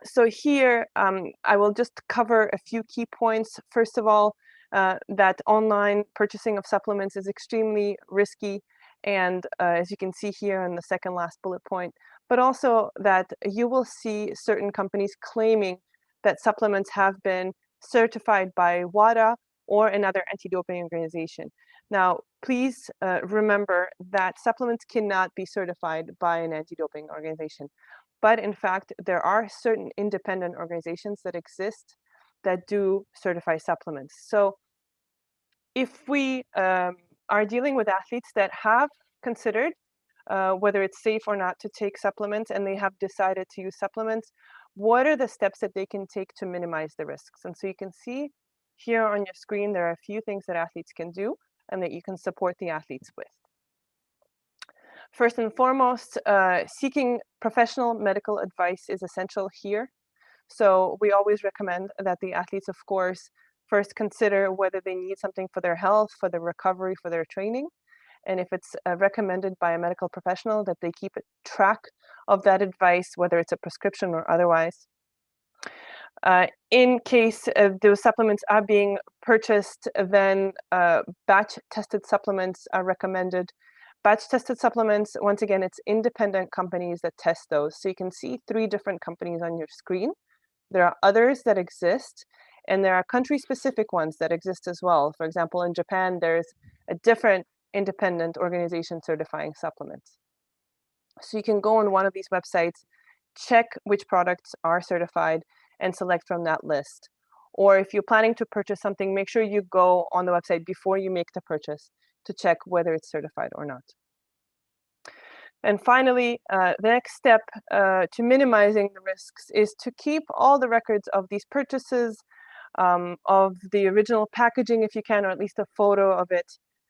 So here, I will just cover a few key points. First of all, that online purchasing of supplements is extremely risky. And as you can see here in the second last bullet point, but also that you will see certain companies claiming that supplements have been certified by WADA or another anti-doping organization. Now, please remember that supplements cannot be certified by an anti-doping organization. But in fact, there are certain independent organizations that exist that do certify supplements. So if we are dealing with athletes that have considered whether it's safe or not to take supplements and they have decided to use supplements, what are the steps that they can take to minimize the risks? And so you can see here on your screen, there are a few things that athletes can do and that you can support the athletes with. First and foremost, seeking professional medical advice is essential here. So we always recommend that the athletes, of course, first consider whether they need something for their health, for their recovery, for their training. And if it's recommended by a medical professional, that they keep track of that advice, whether it's a prescription or otherwise. In case those supplements are being purchased, then batch tested supplements are recommended. Batch tested supplements, once again, it's independent companies that test those. So you can see 3 different companies on your screen. There are others that exist, and there are country-specific ones that exist as well. For example, in Japan, there's a different independent organization certifying supplements. So you can go on one of these websites, check which products are certified, and select from that list. Or if you're planning to purchase something, make sure you go on the website before you make the purchase to check whether it's certified or not. And finally, the next step to minimizing the risks is to keep all the records of these purchases, of the original packaging if you can, or at least a photo of it.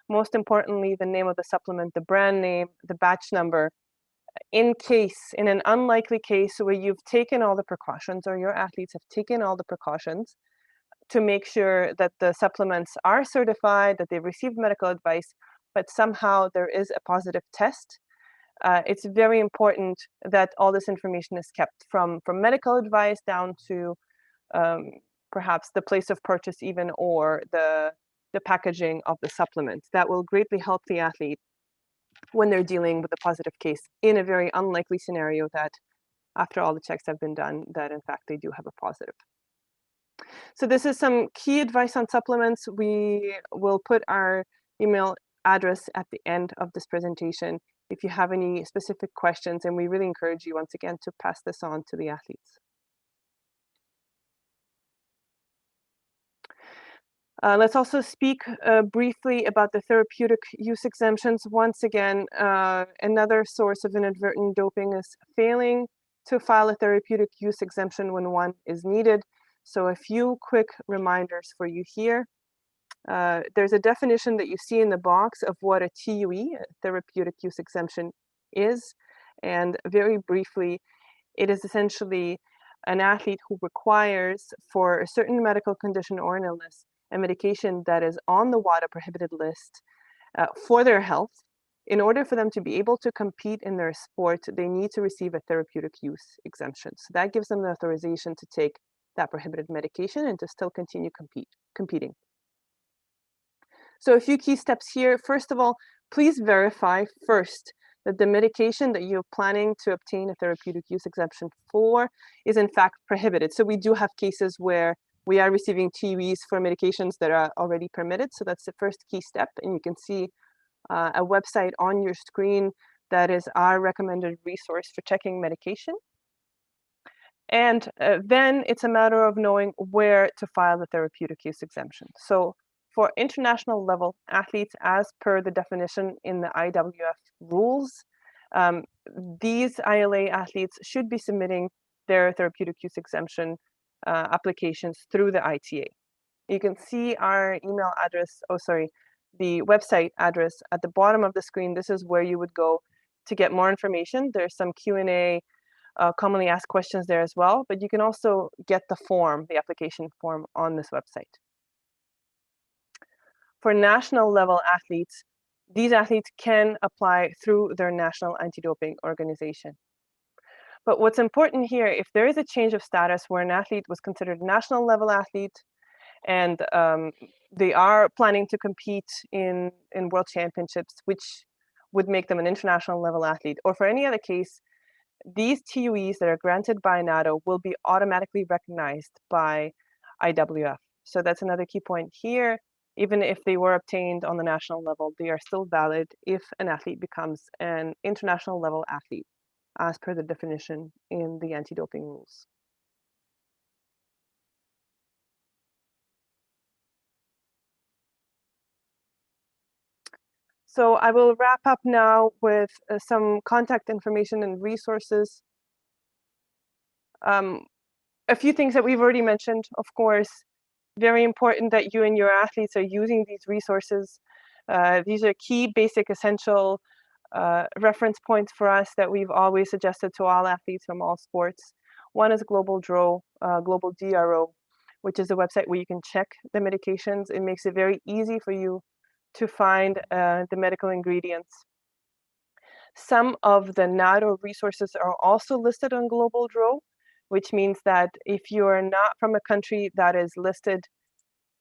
Most importantly, the name of the supplement, the brand name, the batch number. In an unlikely case where you've taken all the precautions or your athletes have taken all the precautions to make sure that the supplements are certified, that they've received medical advice, but somehow there is a positive test, it's very important that all this information is kept from medical advice down to perhaps the place of purchase even, or the packaging of the supplements. That will greatly help the athlete when they're dealing with a positive case in a very unlikely scenario that after all the checks have been done, that in fact they do have a positive. So this is some key advice on supplements. We will put our email address at the end of this presentation if you have any specific questions, and we really encourage you once again to pass this on to the athletes. Let's also speak briefly about the therapeutic use exemptions. Once again, another source of inadvertent doping is failing to file a therapeutic use exemption when one is needed. So a few quick reminders for you here. There's a definition that you see in the box of what a TUE, a therapeutic use exemption, is. And very briefly, it is essentially an athlete who requires for a certain medical condition or an illness a medication that is on the WADA prohibited list for their health. In order for them to be able to compete in their sport, they need to receive a therapeutic use exemption. So that gives them the authorization to take that prohibited medication and to still continue competing. So a few key steps here. First of all, please verify first that the medication that you're planning to obtain a therapeutic use exemption for is in fact prohibited. So we do have cases where we are receiving TUEs for medications that are already permitted. So that's the first key step. And you can see a website on your screen that is our recommended resource for checking medication. And then it's a matter of knowing where to file the therapeutic use exemption. So for international level athletes, as per the definition in the IWF rules, these ILA athletes should be submitting their therapeutic use exemption applications through the ITA. You can see our email address, the website address at the bottom of the screen. This is where you would go to get more information. There's some Q&A, commonly asked questions there as well, but you can also get the form, the application form on this website. For national level athletes, these athletes can apply through their national anti-doping organization. But what's important here, if there is a change of status where an athlete was considered a national level athlete and they are planning to compete in world championships, which would make them an international level athlete, or for any other case, these TUEs that are granted by NATO will be automatically recognized by IWF. So that's another key point here. Even if they were obtained on the national level, they are still valid if an athlete becomes an international level athlete, as per the definition in the anti-doping rules. So I will wrap up now with some contact information and resources. A few things that we've already mentioned, of course, very important that you and your athletes are using these resources. These are key, basic, essential reference points for us that we've always suggested to all athletes from all sports. One is Global DRO, which is a website where you can check the medications. It makes it very easy for you to find the medical ingredients. Some of the NATO resources are also listed on Global DRO, which means that if you are not from a country that is listed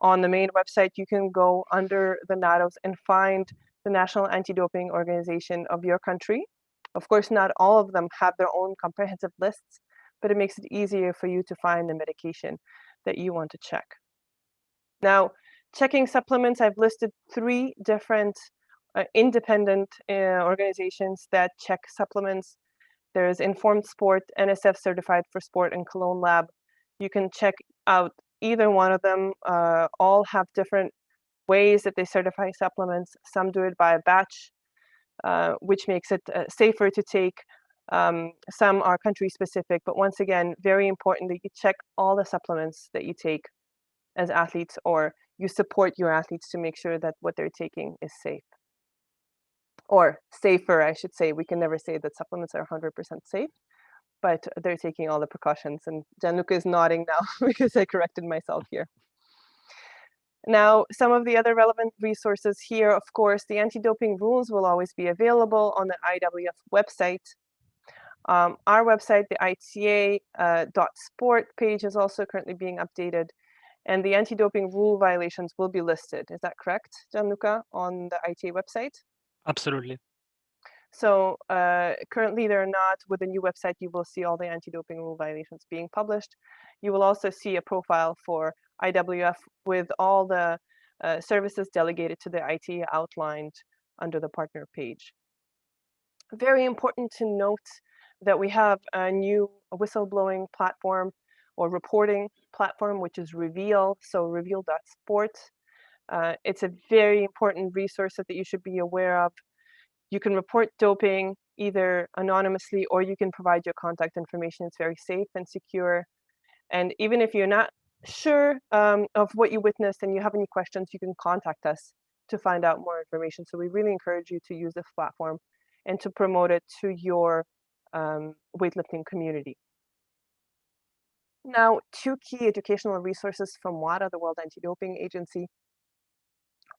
on the main website, you can go under the NATOs and find the National Anti-Doping Organization of your country. Of course, not all of them have their own comprehensive lists, but it makes it easier for you to find the medication that you want to check. Now, checking supplements, I've listed 3 different independent organizations that check supplements. There's Informed Sport, NSF Certified for Sport, and Cologne Lab. You can check out either one of them. All have different ways that they certify supplements. Some do it by a batch, which makes it safer to take. Some are country specific, but once again, very important that you check all the supplements that you take as athletes, or you support your athletes to make sure that what they're taking is safe. Or safer, I should say. We can never say that supplements are 100% safe, but they're taking all the precautions. And Gianluca is nodding now because I corrected myself here. Now, some of the other relevant resources here, of course, the anti-doping rules will always be available on the IWF website. Our website, the ITA.sport page, is also currently being updated, and the anti-doping rule violations will be listed. Is that correct, Gianluca, on the ITA website? Absolutely. So currently they're not. With the new website, you will see all the anti-doping rule violations being published. You will also see a profile for IWF with all the services delegated to the ITA outlined under the partner page. Very important to note that we have a new whistleblowing platform or reporting platform, which is Reveal, so reveal.sport. It's a very important resource that you should be aware of. You can report doping either anonymously or you can provide your contact information. It's very safe and secure. And even if you're not sure of what you witnessed and you have any questions, you can contact us to find out more information. So we really encourage you to use this platform and to promote it to your weightlifting community. Now, 2 key educational resources from WADA, the World Anti-Doping Agency.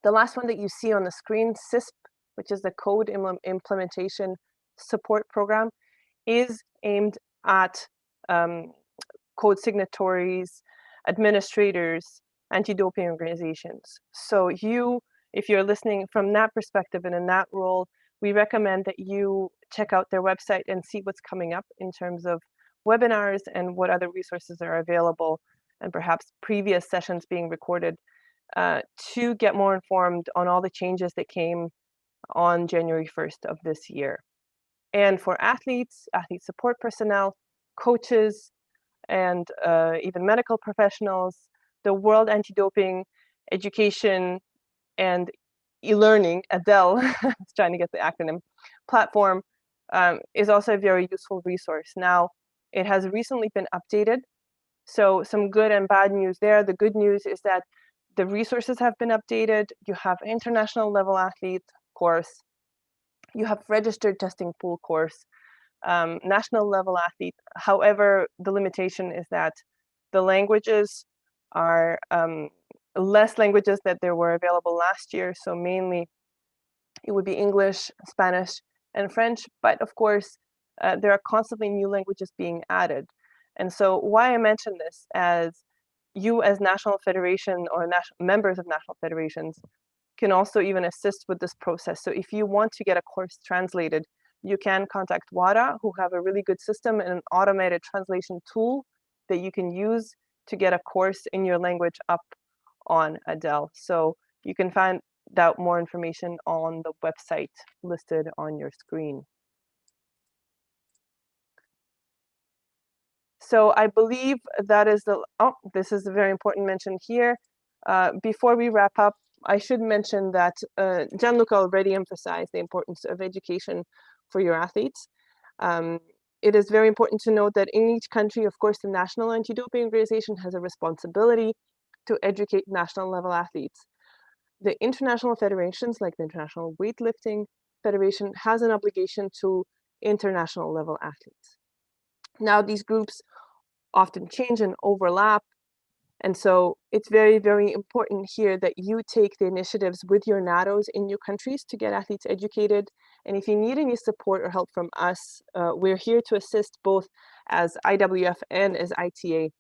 The last one that you see on the screen, CISP, which is the Code Implementation Support Program, is aimed at code signatories, administrators, anti-doping organizations. So you, if you're listening from that perspective and in that role, we recommend that you check out their website and see what's coming up in terms of webinars and what other resources are available, and perhaps previous sessions being recorded to get more informed on all the changes that came on January 1st of this year. And for athletes, athlete support personnel, coaches, and even medical professionals, the World Anti-Doping Education and E-Learning, ADEL, I was trying to get the acronym, platform is also a very useful resource. Now, it has recently been updated, so some good and bad news there. The good news is that the resources have been updated. You have international level athlete course. You have registered testing pool course, national level athlete. However, the limitation is that the languages are less languages that there were available last year. So mainly it would be English, Spanish, and French. But of course, there are constantly new languages being added. And so why I mention this, as you as national federation or members of national federations can also even assist with this process. So if you want to get a course translated, you can contact WADA, who have a really good system and an automated translation tool that you can use to get a course in your language up on ADEL. So you can find out more information on the website listed on your screen. So I believe that is this is a very important mention here. Before we wrap up, I should mention that Gianluca already emphasized the importance of education for your athletes. It is very important to note that in each country, of course, the National Anti-Doping Organization has a responsibility to educate national level athletes. The international federations, like the International Weightlifting Federation, has an obligation to international level athletes. Now, these groups often change and overlap. And so it's very, very important here that you take the initiatives with your NATOs in your countries to get athletes educated. And if you need any support or help from us, we're here to assist both as IWF and as ITA,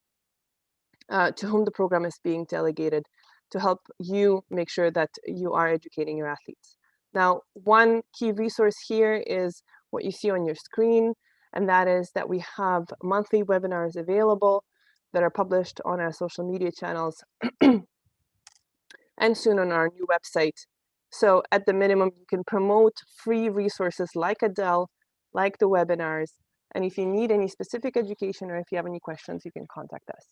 to whom the program is being delegated, to help you make sure that you are educating your athletes. Now, one key resource here is what you see on your screen, and that is that we have monthly webinars available that are published on our social media channels and soon on our new website. So at the minimum, you can promote free resources like ADEL, like the webinars. And if you need any specific education or if you have any questions, you can contact us.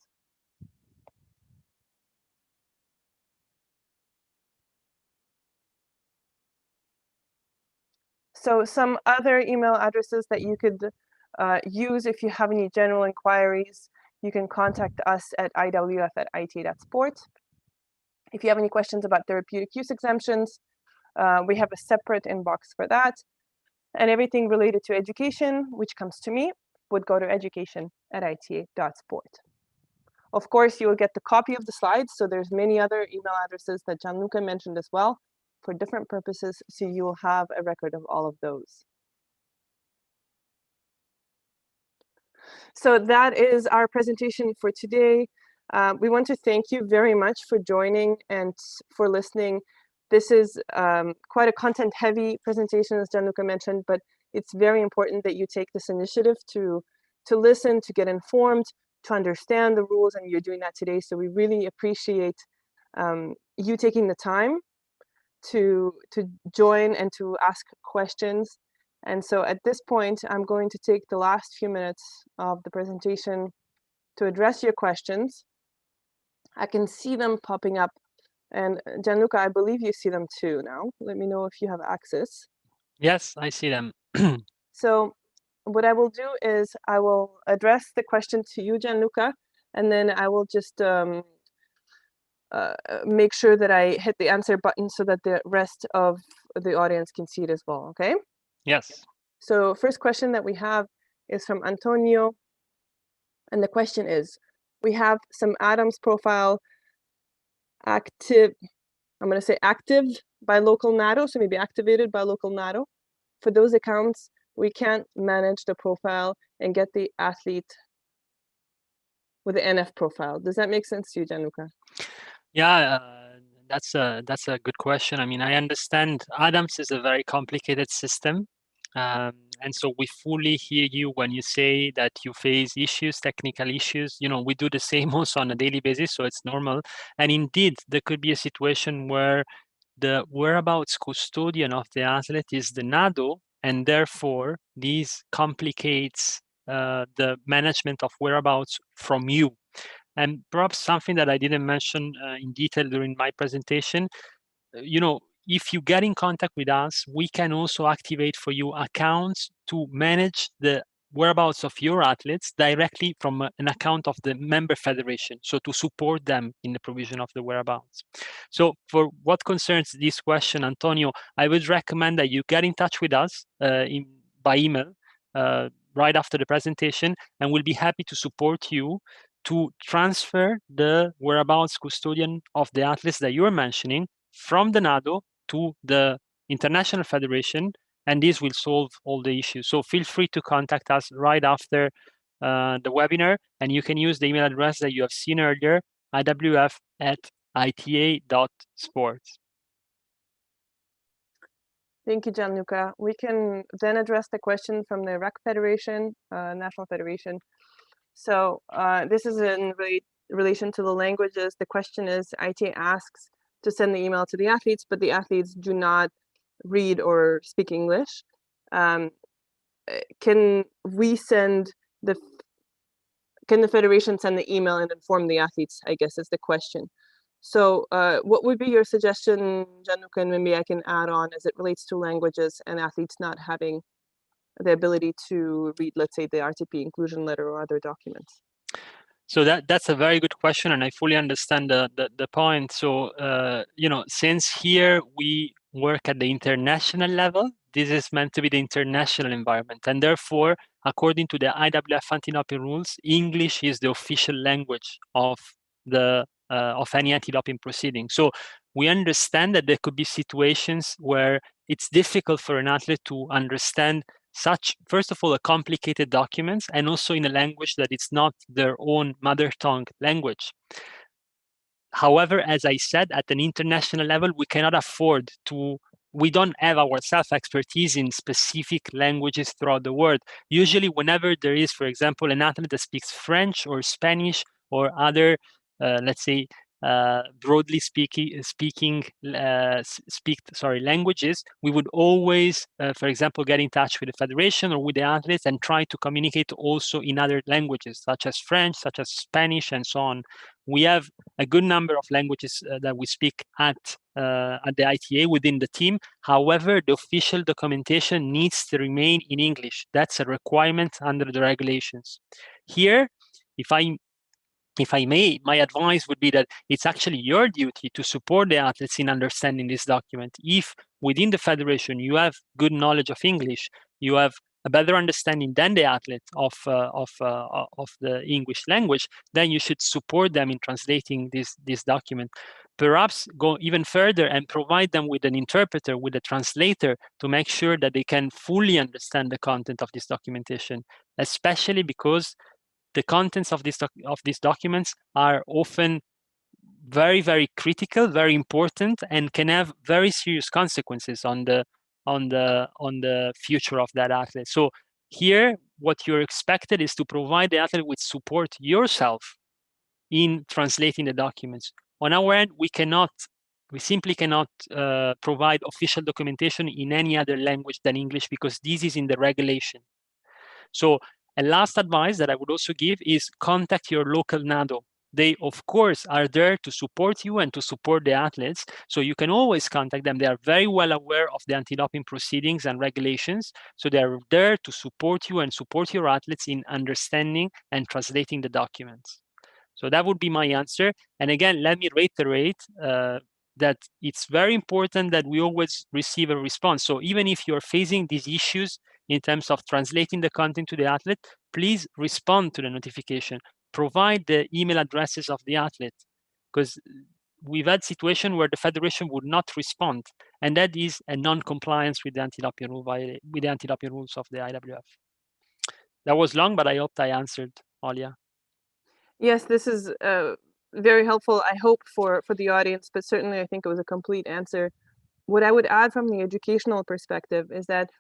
So some other email addresses that you could use if you have any general inquiries, you can contact us at iwf@ita.sport. If you have any questions about therapeutic use exemptions, we have a separate inbox for that. And everything related to education, which comes to me, would go to education@ita.sport. Of course, you will get the copy of the slides. So there's many other email addresses that Gianluca mentioned as well for different purposes. So you will have a record of all of those. So that is our presentation for today. We want to thank you very much for joining and for listening. This is quite a content-heavy presentation, as Gianluca mentioned, but it's very important that you take this initiative to listen, to get informed, to understand the rules, and you're doing that today. So we really appreciate you taking the time to join and to ask questions. And so at this point, I'm going to take the last few minutes of the presentation to address your questions. I can see them popping up. And Gianluca, I believe you see them too now. Let me know if you have access. Yes, I see them. So what I will do is I will address the question to you, Gianluca, and then I will just make sure that I hit the answer button so that the rest of the audience can see it as well, okay? Yes. So first question that we have is from Antonio. And the question is, we have some Adams profile active, I'm going to say active by local NATO, so maybe activated by local NATO. For those accounts, we can't manage the profile and get the athlete with the NF profile. Does that make sense to you, Gianluca? Yeah, that's a good question. I mean, I understand Adams is a very complicated system. And so we fully hear you when you say that you face issues, technical issues. You know, we do the same also on a daily basis, so it's normal. And indeed, there could be a situation where the whereabouts custodian of the athlete is the NADO, and therefore this complicates the management of whereabouts from you. And perhaps something that I didn't mention in detail during my presentation, you know, if you get in contact with us, we can also activate for you accounts to manage the whereabouts of your athletes directly from an account of the member federation, so to support them in the provision of the whereabouts. So for what concerns this question, Antonio, I would recommend that you get in touch with us by email right after the presentation, and we'll be happy to support you to transfer the whereabouts custodian of the athletes that you're mentioning from the NADO to the International Federation, and this will solve all the issues. So feel free to contact us right after the webinar, and you can use the email address that you have seen earlier, iwf@ita.sports. Thank you, Gianluca. We can then address the question from the REC Federation, National Federation. So this is in relation to the languages. The question is, ITA asks to send the email to the athletes, but the athletes do not read or speak English. Can the federation send the email and inform the athletes, I guess is the question. So what would be your suggestion, Gianluca, and maybe I can add on as it relates to languages and athletes not having the ability to read, let's say, the RTP inclusion letter or other documents? So that's a very good question, and I fully understand the point. So you know, since here we work at the international level, this is meant to be the international environment, and therefore, according to the IWF anti-doping rules, English is the official language of any anti-doping proceeding. So we understand that there could be situations where it's difficult for an athlete to understand such, first of all, a complicated documents, and also in a language that it's not their own mother tongue language. However, as I said, at an international level, we cannot afford to, we don't have ourselves expertise in specific languages throughout the world. Usually, whenever there is, for example, an athlete that speaks French or Spanish or other, let's say, broadly speaking languages, we would always, for example, get in touch with the federation or with the athletes and try to communicate also in other languages, such as French, such as Spanish, and so on. We have a good number of languages that we speak at the ITA within the team. However, the official documentation needs to remain in English. That's a requirement under the regulations. Here, if I may, my advice would be that it's actually your duty to support the athletes in understanding this document. If within the federation you have good knowledge of English, you have a better understanding than the athlete of the English language, then you should support them in translating this document. Perhaps go even further and provide them with an interpreter, with a translator, to make sure that they can fully understand the content of this documentation, especially because the contents of these documents are often very, very critical, very important, and can have very serious consequences on the future of that athlete. So here, what you're expected is to provide the athlete with support yourself in translating the documents. On our end, we simply cannot provide official documentation in any other language than English, because this is in the regulation. So a last advice that I would also give is contact your local NADO. They, of course, are there to support you and to support the athletes. So you can always contact them. They are very well aware of the anti-doping proceedings and regulations. So they are there to support you and support your athletes in understanding and translating the documents. So that would be my answer. And again, let me reiterate that it's very important that we always receive a response. So even if you're facing these issues in terms of translating the content to the athlete, please respond to the notification. Provide the email addresses of the athlete, because we've had situations where the federation would not respond, and that is a non-compliance with the anti-doping rules of the IWF. That was long, but I hoped I answered, Olia. Yes, this is very helpful, I hope, for the audience, but certainly I think it was a complete answer. What I would add from the educational perspective is that,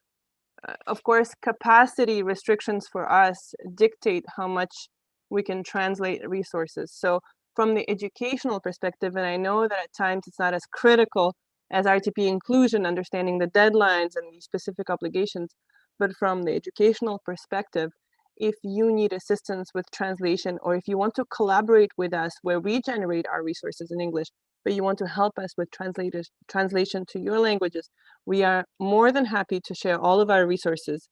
of course, capacity restrictions for us dictate how much we can translate resources. So from the educational perspective, and I know that at times it's not as critical as RTP inclusion, understanding the deadlines and the specific obligations, but from the educational perspective, if you need assistance with translation, or if you want to collaborate with us where we generate our resources in English, but you want to help us with translation to your languages, we are more than happy to share all of our resources.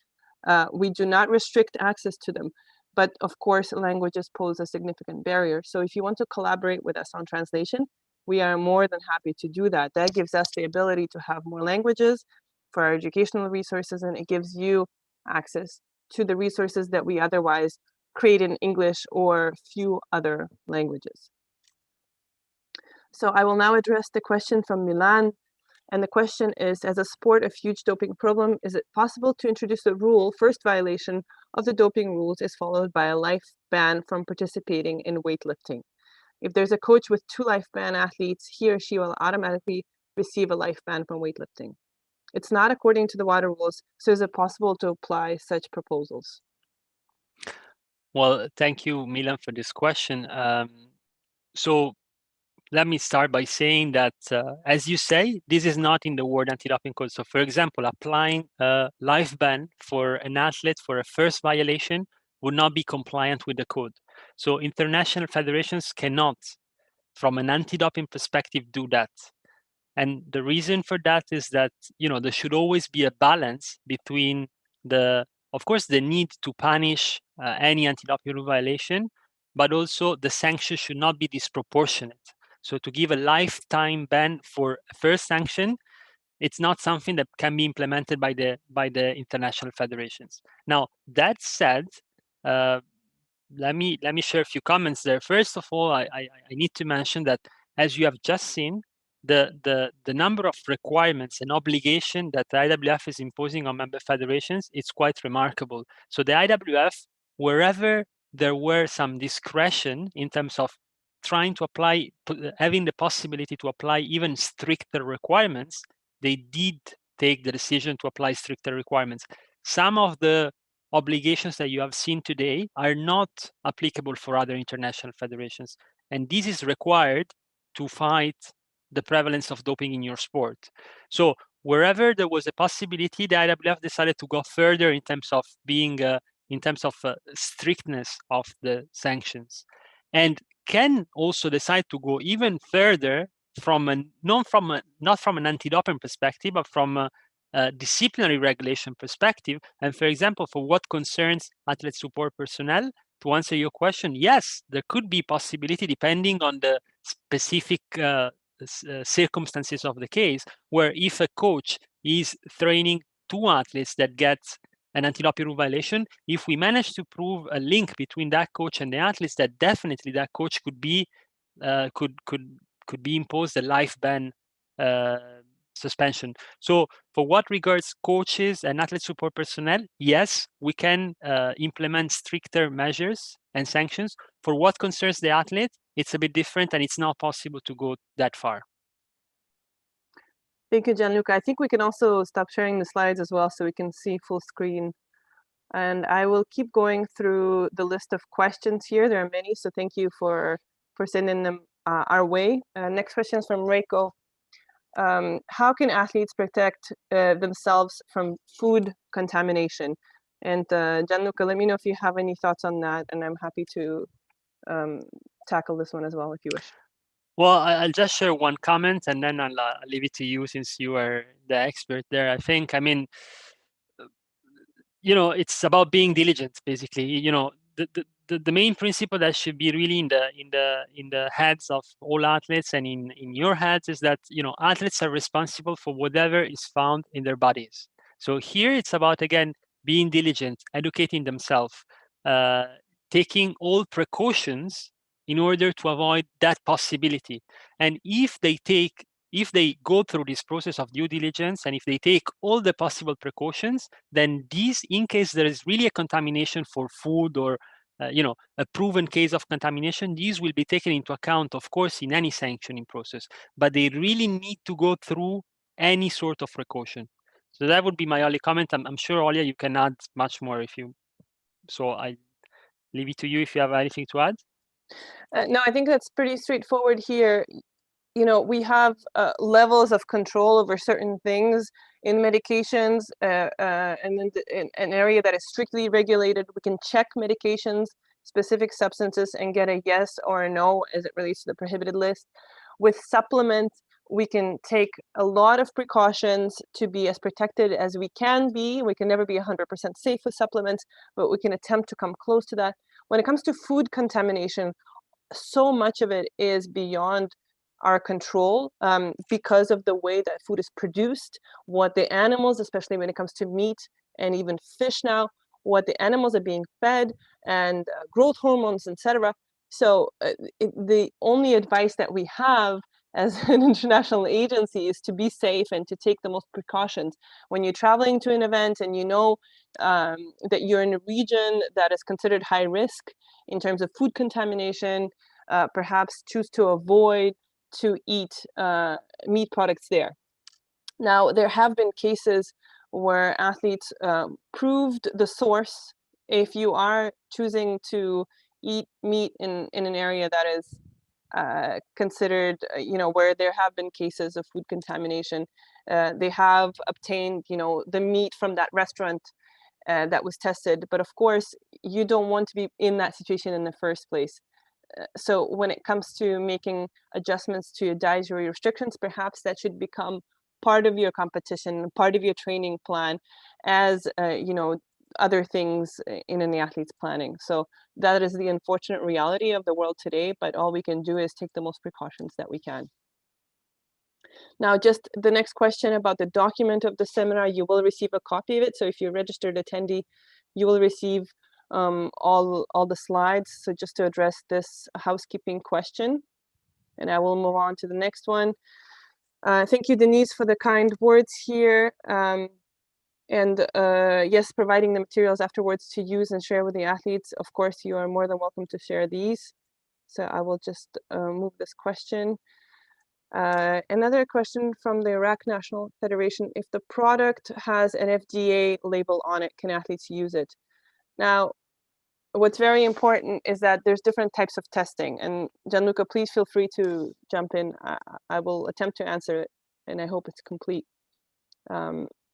We do not restrict access to them, but of course, languages pose a significant barrier. So if you want to collaborate with us on translation, we are more than happy to do that. That gives us the ability to have more languages for our educational resources, and it gives you access to the resources that we otherwise create in English or few other languages. So I will now address the question from Milan. And the question is, as a sport of huge doping problem, is it possible to introduce a rule, first violation of the doping rules is followed by a life ban from participating in weightlifting? If there's a coach with 2 life ban athletes, he or she will automatically receive a life ban from weightlifting. It's not according to the WADA rules, so is it possible to apply such proposals? Well, thank you, Milan, for this question. So let me start by saying that, as you say, this is not in the World Anti-Doping Code. So, for example, applying a life ban for an athlete for a first violation would not be compliant with the code. So international federations cannot, from an anti-doping perspective, do that. And the reason for that is that, there should always be a balance between of course, the need to punish any anti-doping rule violation, but also the sanction should not be disproportionate. So to give a lifetime ban for a first sanction, it's not something that can be implemented by the international federations. Now, that said, let me share a few comments there. First of all, I need to mention that, as you have just seen, the number of requirements and obligation that the IWF is imposing on member federations, it's quite remarkable. So the IWF, wherever there were some discretion in terms of trying to apply, having the possibility to apply even stricter requirements, they did take the decision to apply stricter requirements. Some of the obligations that you have seen today are not applicable for other international federations. And this is required to fight the prevalence of doping in your sport. So wherever there was a possibility, the IWF decided to go further in terms of strictness of the sanctions, and can also decide to go even further not from an anti-doping perspective, but from a disciplinary regulation perspective. And for example, for what concerns athlete support personnel, to answer your question, yes, there could be possibility depending on the specific circumstances of the case, where if a coach is training 2 athletes that get an anti-doping rule violation, if we manage to prove a link between that coach and the athletes, that definitely that coach could be imposed a life ban suspension. So for what regards coaches and athlete support personnel, yes, we can implement stricter measures and sanctions. For what concerns the athlete, it's a bit different, and it's not possible to go that far. Thank you, Gianluca. I think we can also stop sharing the slides as well so we can see full screen. And I will keep going through the list of questions here. There are many, so thank you for sending them our way. Next question is from Reiko. How can athletes protect themselves from food contamination? And Gianluca, let me know if you have any thoughts on that, and I'm happy to tackle this one as well if you wish. Well, I'll just share one comment, and then I'll leave it to you since you are the expert there. I mean, it's about being diligent, basically. The main principle that should be really in the heads of all athletes and in your heads is that athletes are responsible for whatever is found in their bodies. So here it's about, again, being diligent, educating themselves, taking all precautions in order to avoid that possibility. And if they go through this process of due diligence, and if they take all the possible precautions, then these, in case there is really a contamination for food or a proven case of contamination, these will be taken into account, of course, in any sanctioning process. But they really need to go through any sort of precaution. So that would be my only comment. I'm sure, Olia, you can add much more if you. So I leave it to you if you have anything to add. No, I think that's pretty straightforward here. We have levels of control over certain things in medications, and in an area that is strictly regulated. We can check medications, specific substances, and get a yes or a no as it relates to the prohibited list. With supplements, we can take a lot of precautions to be as protected as we can be. We can never be 100% safe with supplements, but we can attempt to come close to that. When it comes to food contamination, so much of it is beyond our control because of the way that food is produced, what the animals, especially when it comes to meat and even fish now, what the animals are being fed, and growth hormones, etc. So the only advice that we have as an international agency is to be safe and to take the most precautions. When you're traveling to an event and that you're in a region that is considered high risk in terms of food contamination, perhaps choose to avoid to eat meat products there. Now, there have been cases where athletes proved the source. If you are choosing to eat meat in an area that is considered, where there have been cases of food contamination, they have obtained, the meat from that restaurant that was tested. But of course, you don't want to be in that situation in the first place. So when it comes to making adjustments to dietary restrictions, perhaps that should become part of your competition, part of your training plan, as other things in an athlete's planning. So that is the unfortunate reality of the world today, but all we can do is take the most precautions that we can. Now, just the next question about the document of the seminar, you will receive a copy of it. So if you're a registered attendee, you will receive all the slides. So just to address this housekeeping question, and I will move on to the next one. Thank you, Denise, for the kind words here. And yes, providing the materials afterwards to use and share with the athletes. Of course, you are more than welcome to share these. So I will just move this question. Another question from the Iraq National Federation: if the product has an FDA label on it, can athletes use it? Now, what's very important is that there's different types of testing. And Gianluca, please feel free to jump in. I will attempt to answer it, and I hope it's complete.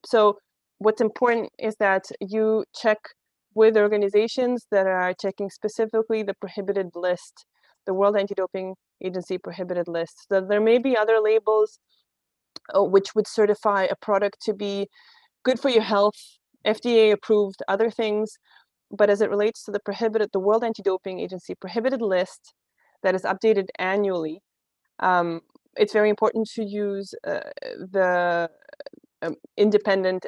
So what's important is that you check with organizations that are checking specifically the prohibited list, the World Anti-Doping Agency prohibited list. So there may be other labels which would certify a product to be good for your health, FDA approved, other things. But as it relates to the World Anti-Doping Agency prohibited list that is updated annually, it's very important to use the independent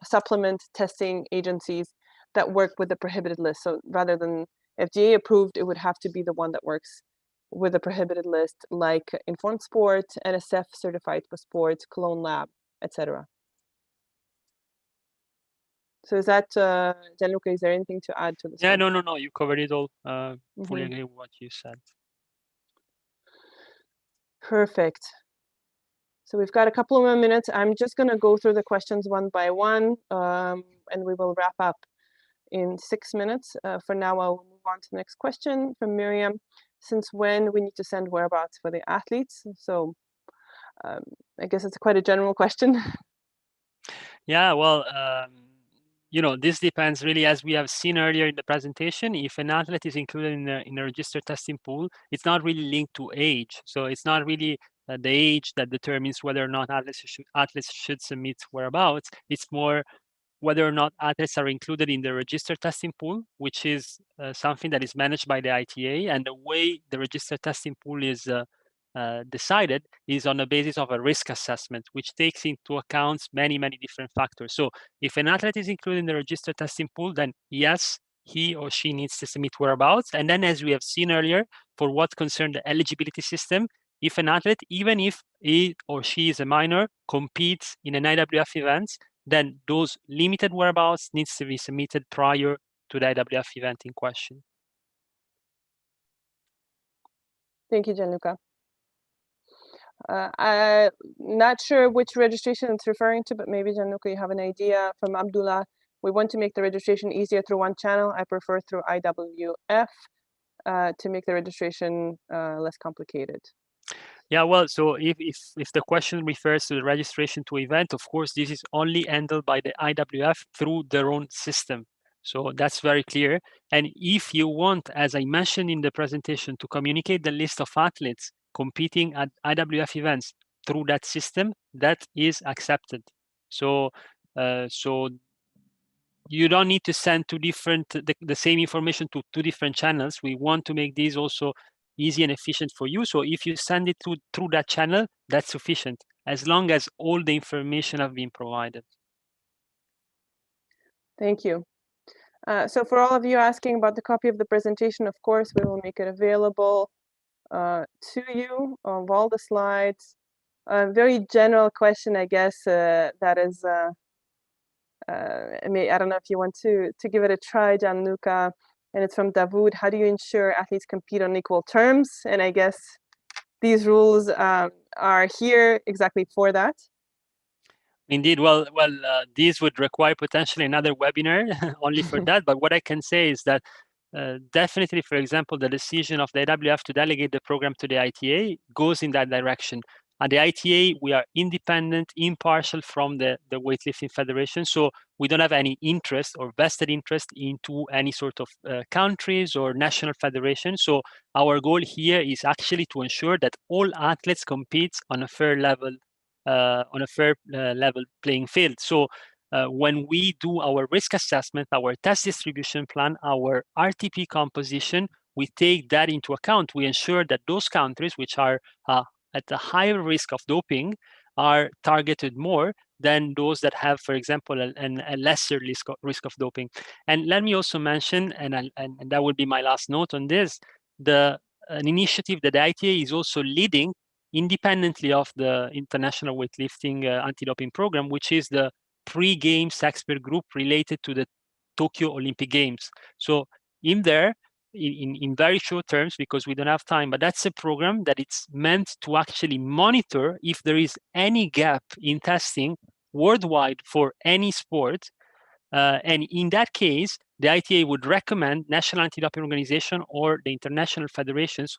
supplement testing agencies that work with the prohibited list. So rather than FDA approved, it would have to be the one that works with the prohibited list, like Informed Sport, NSF certified for sports, Cologne Lab, etc. So is that, Gianluca, is there anything to add to this? Yeah, no, you covered it all. Fully agree with what you said. Perfect. So we've got a couple of more minutes. I'm just going to go through the questions one by one, and we will wrap up in 6 minutes. For now, I'll move on to the next question from Miriam. Since when we need to send whereabouts for the athletes? So I guess it's quite a general question. Yeah, well, this depends really, as we have seen earlier in the presentation. If an athlete is included in a registered testing pool, it's not really linked to age. So it's not really the age that determines whether or not athletes should submit whereabouts. It's more whether or not athletes are included in the registered testing pool, which is something that is managed by the ITA. And the way the registered testing pool is decided is on the basis of a risk assessment, which takes into account many, many different factors. So if an athlete is included in the registered testing pool, then yes, he or she needs to submit whereabouts. And then, as we have seen earlier, for what concerns the eligibility system, if an athlete, even if he or she is a minor, competes in an IWF event, then those limited whereabouts needs to be submitted prior to the IWF event in question. Thank you, Gianluca. I'm not sure which registration it's referring to, but maybe Gianluca, you have an idea. From Abdullah, we want to make the registration easier through one channel. I prefer through IWF to make the registration less complicated. Yeah, well, so if the question refers to the registration to event, of course, this is only handled by the IWF through their own system. So that's very clear. And if you want, as I mentioned in the presentation, to communicate the list of athletes competing at IWF events through that system, that is accepted. So you don't need to send the same information to two different channels. We want to make these also easy and efficient for you. So if you send it through that channel, that's sufficient, as long as all the information have been provided. Thank you. So for all of you asking about the copy of the presentation, of course, we will make it available to you of all the slides. A very general question, I guess, that is, I don't know if you want to give it a try, Gianluca, and it's from Davud. How do you ensure athletes compete on equal terms? And I guess these rules are here exactly for that. Indeed, well, these would require potentially another webinar only for that. But what I can say is that definitely, for example, the decision of the IWF to delegate the program to the ITA goes in that direction. At the ITA, we are independent, impartial from the weightlifting federation. So we don't have any interest or vested interest into any sort of countries or national federation. So our goal here is actually to ensure that all athletes compete on a fair level, level playing field. So when we do our risk assessment, our test distribution plan, our RTP composition, we take that into account. We ensure that those countries which are at a higher risk of doping are targeted more than those that have, for example, a lesser risk of doping. And let me also mention, and that will be my last note on this, an initiative that the ITA is also leading independently of the International Weightlifting Anti-Doping Program, which is the pre-games expert group related to the Tokyo Olympic Games. So in there, in very short terms, because we don't have time, but that's a program that it's meant to actually monitor if there is any gap in testing worldwide for any sport. And in that case, the ITA would recommend National Anti-Doping Organization or the international federations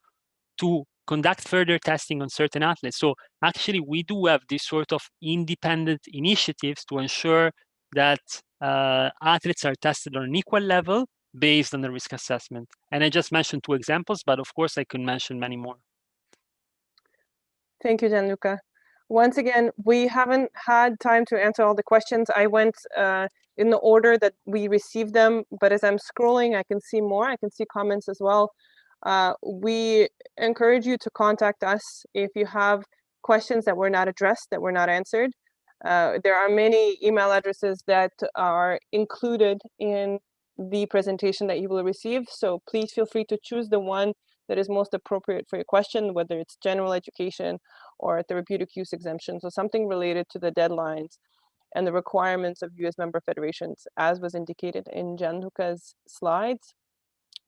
to conduct further testing on certain athletes. So actually, we do have this sort of independent initiatives to ensure that athletes are tested on an equal level based on the risk assessment. And I just mentioned 2 examples, but of course I can mention many more. Thank you, Gianluca. Once again, we haven't had time to answer all the questions. I went in the order that we received them, but as I'm scrolling, I can see more. I can see comments as well. We encourage you to contact us if you have questions that were not addressed, that were not answered. There are many email addresses that are included in the presentation that you will receive. So please feel free to choose the one that is most appropriate for your question, whether it's general education or therapeutic use exemption. So something related to the deadlines and the requirements of US member federations, as was indicated in Gianluca's slides.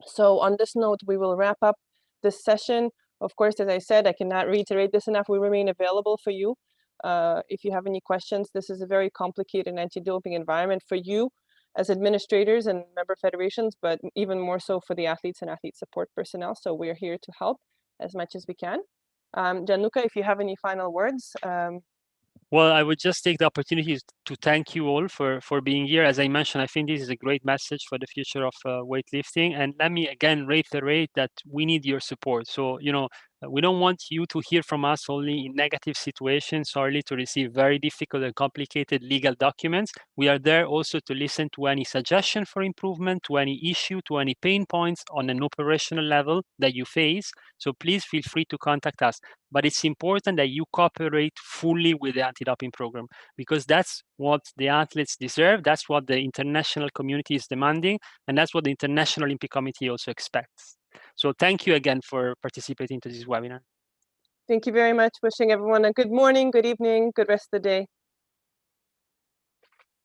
So on this note, we will wrap up this session. Of course, as I said, I cannot reiterate this enough. We remain available for you. If you have any questions, this is a very complicated anti-doping environment for you as administrators and member federations, but even more so for the athletes and athlete support personnel. So we're here to help as much as we can. Gianluca, if you have any final words. Well, I would just take the opportunity to thank you all for being here. As I mentioned, I think this is a great message for the future of weightlifting. And let me again reiterate that we need your support. So, we don't want you to hear from us only in negative situations, only to receive very difficult and complicated legal documents. We are there also to listen to any suggestion for improvement, to any issue, to any pain points on an operational level that you face. So please feel free to contact us. But it's important that you cooperate fully with the anti-doping program, because that's what the athletes deserve. That's what the international community is demanding. And that's what the International Olympic Committee also expects. So thank you again for participating to this webinar. Thank you very much. Wishing everyone a good morning, good evening, good rest of the day.